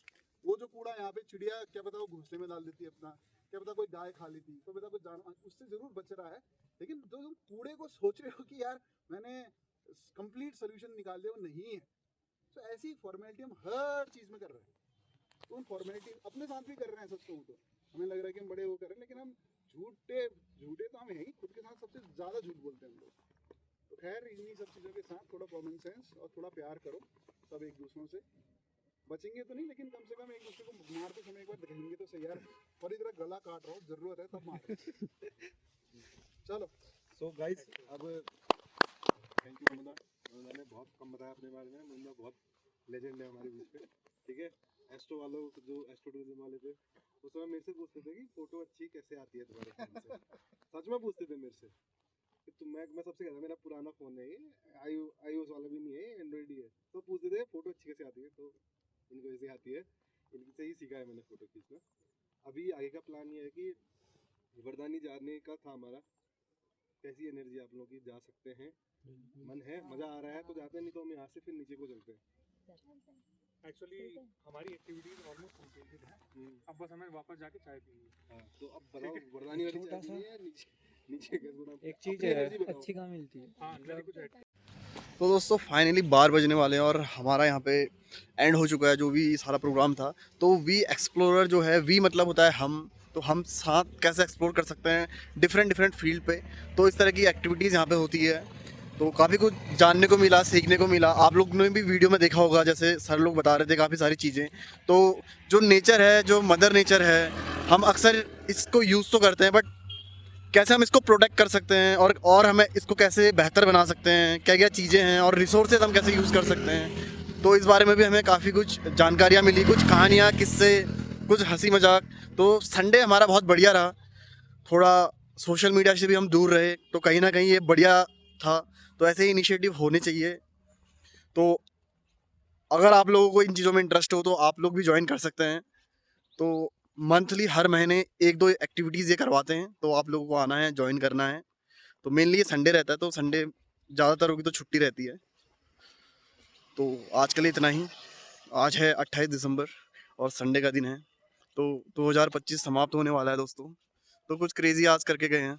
वो जो कूड़ा यहाँ पे चिड़िया क्या पता वो घोंसले में डाल देती है अपना, क्या पता कोई गाय खा ली थी, तो पता कोई जानवर, उससे जरूर बच रहा है। लेकिन जो तुम कूड़े को सोच रहे हो कि यार मैंने कंप्लीट सोल्यूशन निकाल दिया, वो नहीं है। तो ऐसी फॉर्मेलिटी हम हर चीज़ में कर रहे हैं। तो उन फॉर्मेलिटी अपने साथ भी कर रहे हैं, सच कहूँ तो हमें लग रहा है कि हम बड़े वो कर रहे हैं, लेकिन हम झूठे तो हम हैं ही, खुद के साथ सबसे ज़्यादा झूठ बोलते हैं हम लोग। तो खैर इन्हीं सब चीज़ों के साथ थोड़ा कॉमन सेंस और थोड़ा प्यार करो सब एक दूसरों से। बचेंगे तो नहीं, लेकिन कम से कम एक दूसरे को मारते समय एक बार देखेंगे तो सही यार, और इधर गला काट रहा हो, जरूरत है तब मार। चलो सो गाइस, अब थैंक यू मुन्ना, उन्होंने बहुत कम बताया अपने बारे में। मुन्ना बहुत लेजेंड है हमारे बीच पे, ठीक है। एस्ट्रो वालों जो एस्ट्रो टूरिज्म वाले थे, उस समय मेरे से पूछते थे कि फोटो अच्छी कैसे आती है तुम्हारे फोन से। सच में पूछते थे मेरे से कि मैं सबसे कहता, मेरा पुराना फ़ोन है ये, iOS वाला भी नहीं है, एंड्रॉइड ही है। तो पूछते थे फोटो अच्छी कैसे आती है, तो इनको ऐसे आती है, इनसे ही सीखा है मैंने फ़ोटो खींचना। अभी आगे का प्लान ये है कि वर्दानी जाने का था हमारा। कैसी एनर्जी आप लोगों की, जा सकते हैं? मन है, मज़ा आ रहा है तो जाते हैं, नहीं तो हम यहाँ से फिर नीचे को चलते हैं। एक्चुअली हमारी एक्टिविटीज ऑलमोस्ट कंप्लीटेड है, अब बस हमें वापस जाके चाय पीनी है। हाँ, तो अब बताओ वर्दानी वाली चाय पीनी है या नीचे कैसे बोला? एक चीज अपनी energy बताओ। अच्छी कहाँ मिलती है? हाँ, मेरे कुछ ऐड तो दोस्तों फाइनली 12 बजने वाले हैं और हमारा यहाँ पे एंड हो चुका है जो भी सारा प्रोग्राम था। तो वी एक्सप्लोरर जो है, वी मतलब होता है हम, तो हम साथ कैसे एक्सप्लोर कर सकते हैं डिफरेंट फील्ड पे। तो इस तरह की एक्टिविटीज़ यहाँ पे होती है, तो काफ़ी कुछ जानने को मिला, सीखने को मिला। आप लोग ने भी वीडियो में देखा होगा, जैसे सर लोग बता रहे थे काफ़ी सारी चीज़ें। तो जो नेचर है, जो मदर नेचर है, हम अक्सर इसको यूज़ तो करते हैं, बट कैसे हम इसको प्रोटेक्ट कर सकते हैं और हमें इसको कैसे बेहतर बना सकते हैं, क्या क्या चीज़ें हैं और रिसोर्सेज हम कैसे यूज़ कर सकते हैं। तो इस बारे में भी हमें काफ़ी कुछ जानकारियाँ मिली, कुछ कहानियाँ, किस्से, कुछ हंसी मजाक। तो संडे हमारा बहुत बढ़िया रहा, थोड़ा सोशल मीडिया से भी हम दूर रहे, तो कहीं ना कहीं ये बढ़िया था। तो ऐसे ही इनिशिएटिव होने चाहिए। तो अगर आप लोगों को इन चीज़ों में इंटरेस्ट हो तो आप लोग भी ज्वाइन कर सकते हैं। तो मंथली हर महीने 1-2 एक्टिविटीज़ ये करवाते हैं, तो आप लोगों को आना है, ज्वाइन करना है। तो मेनली ये संडे रहता है, तो संडे ज़्यादातर होगी तो छुट्टी रहती है। तो आज के लिए इतना ही। आज है 28 दिसंबर और संडे का दिन है, तो 2025 समाप्त होने वाला है दोस्तों। तो कुछ क्रेजी आज करके गए हैं।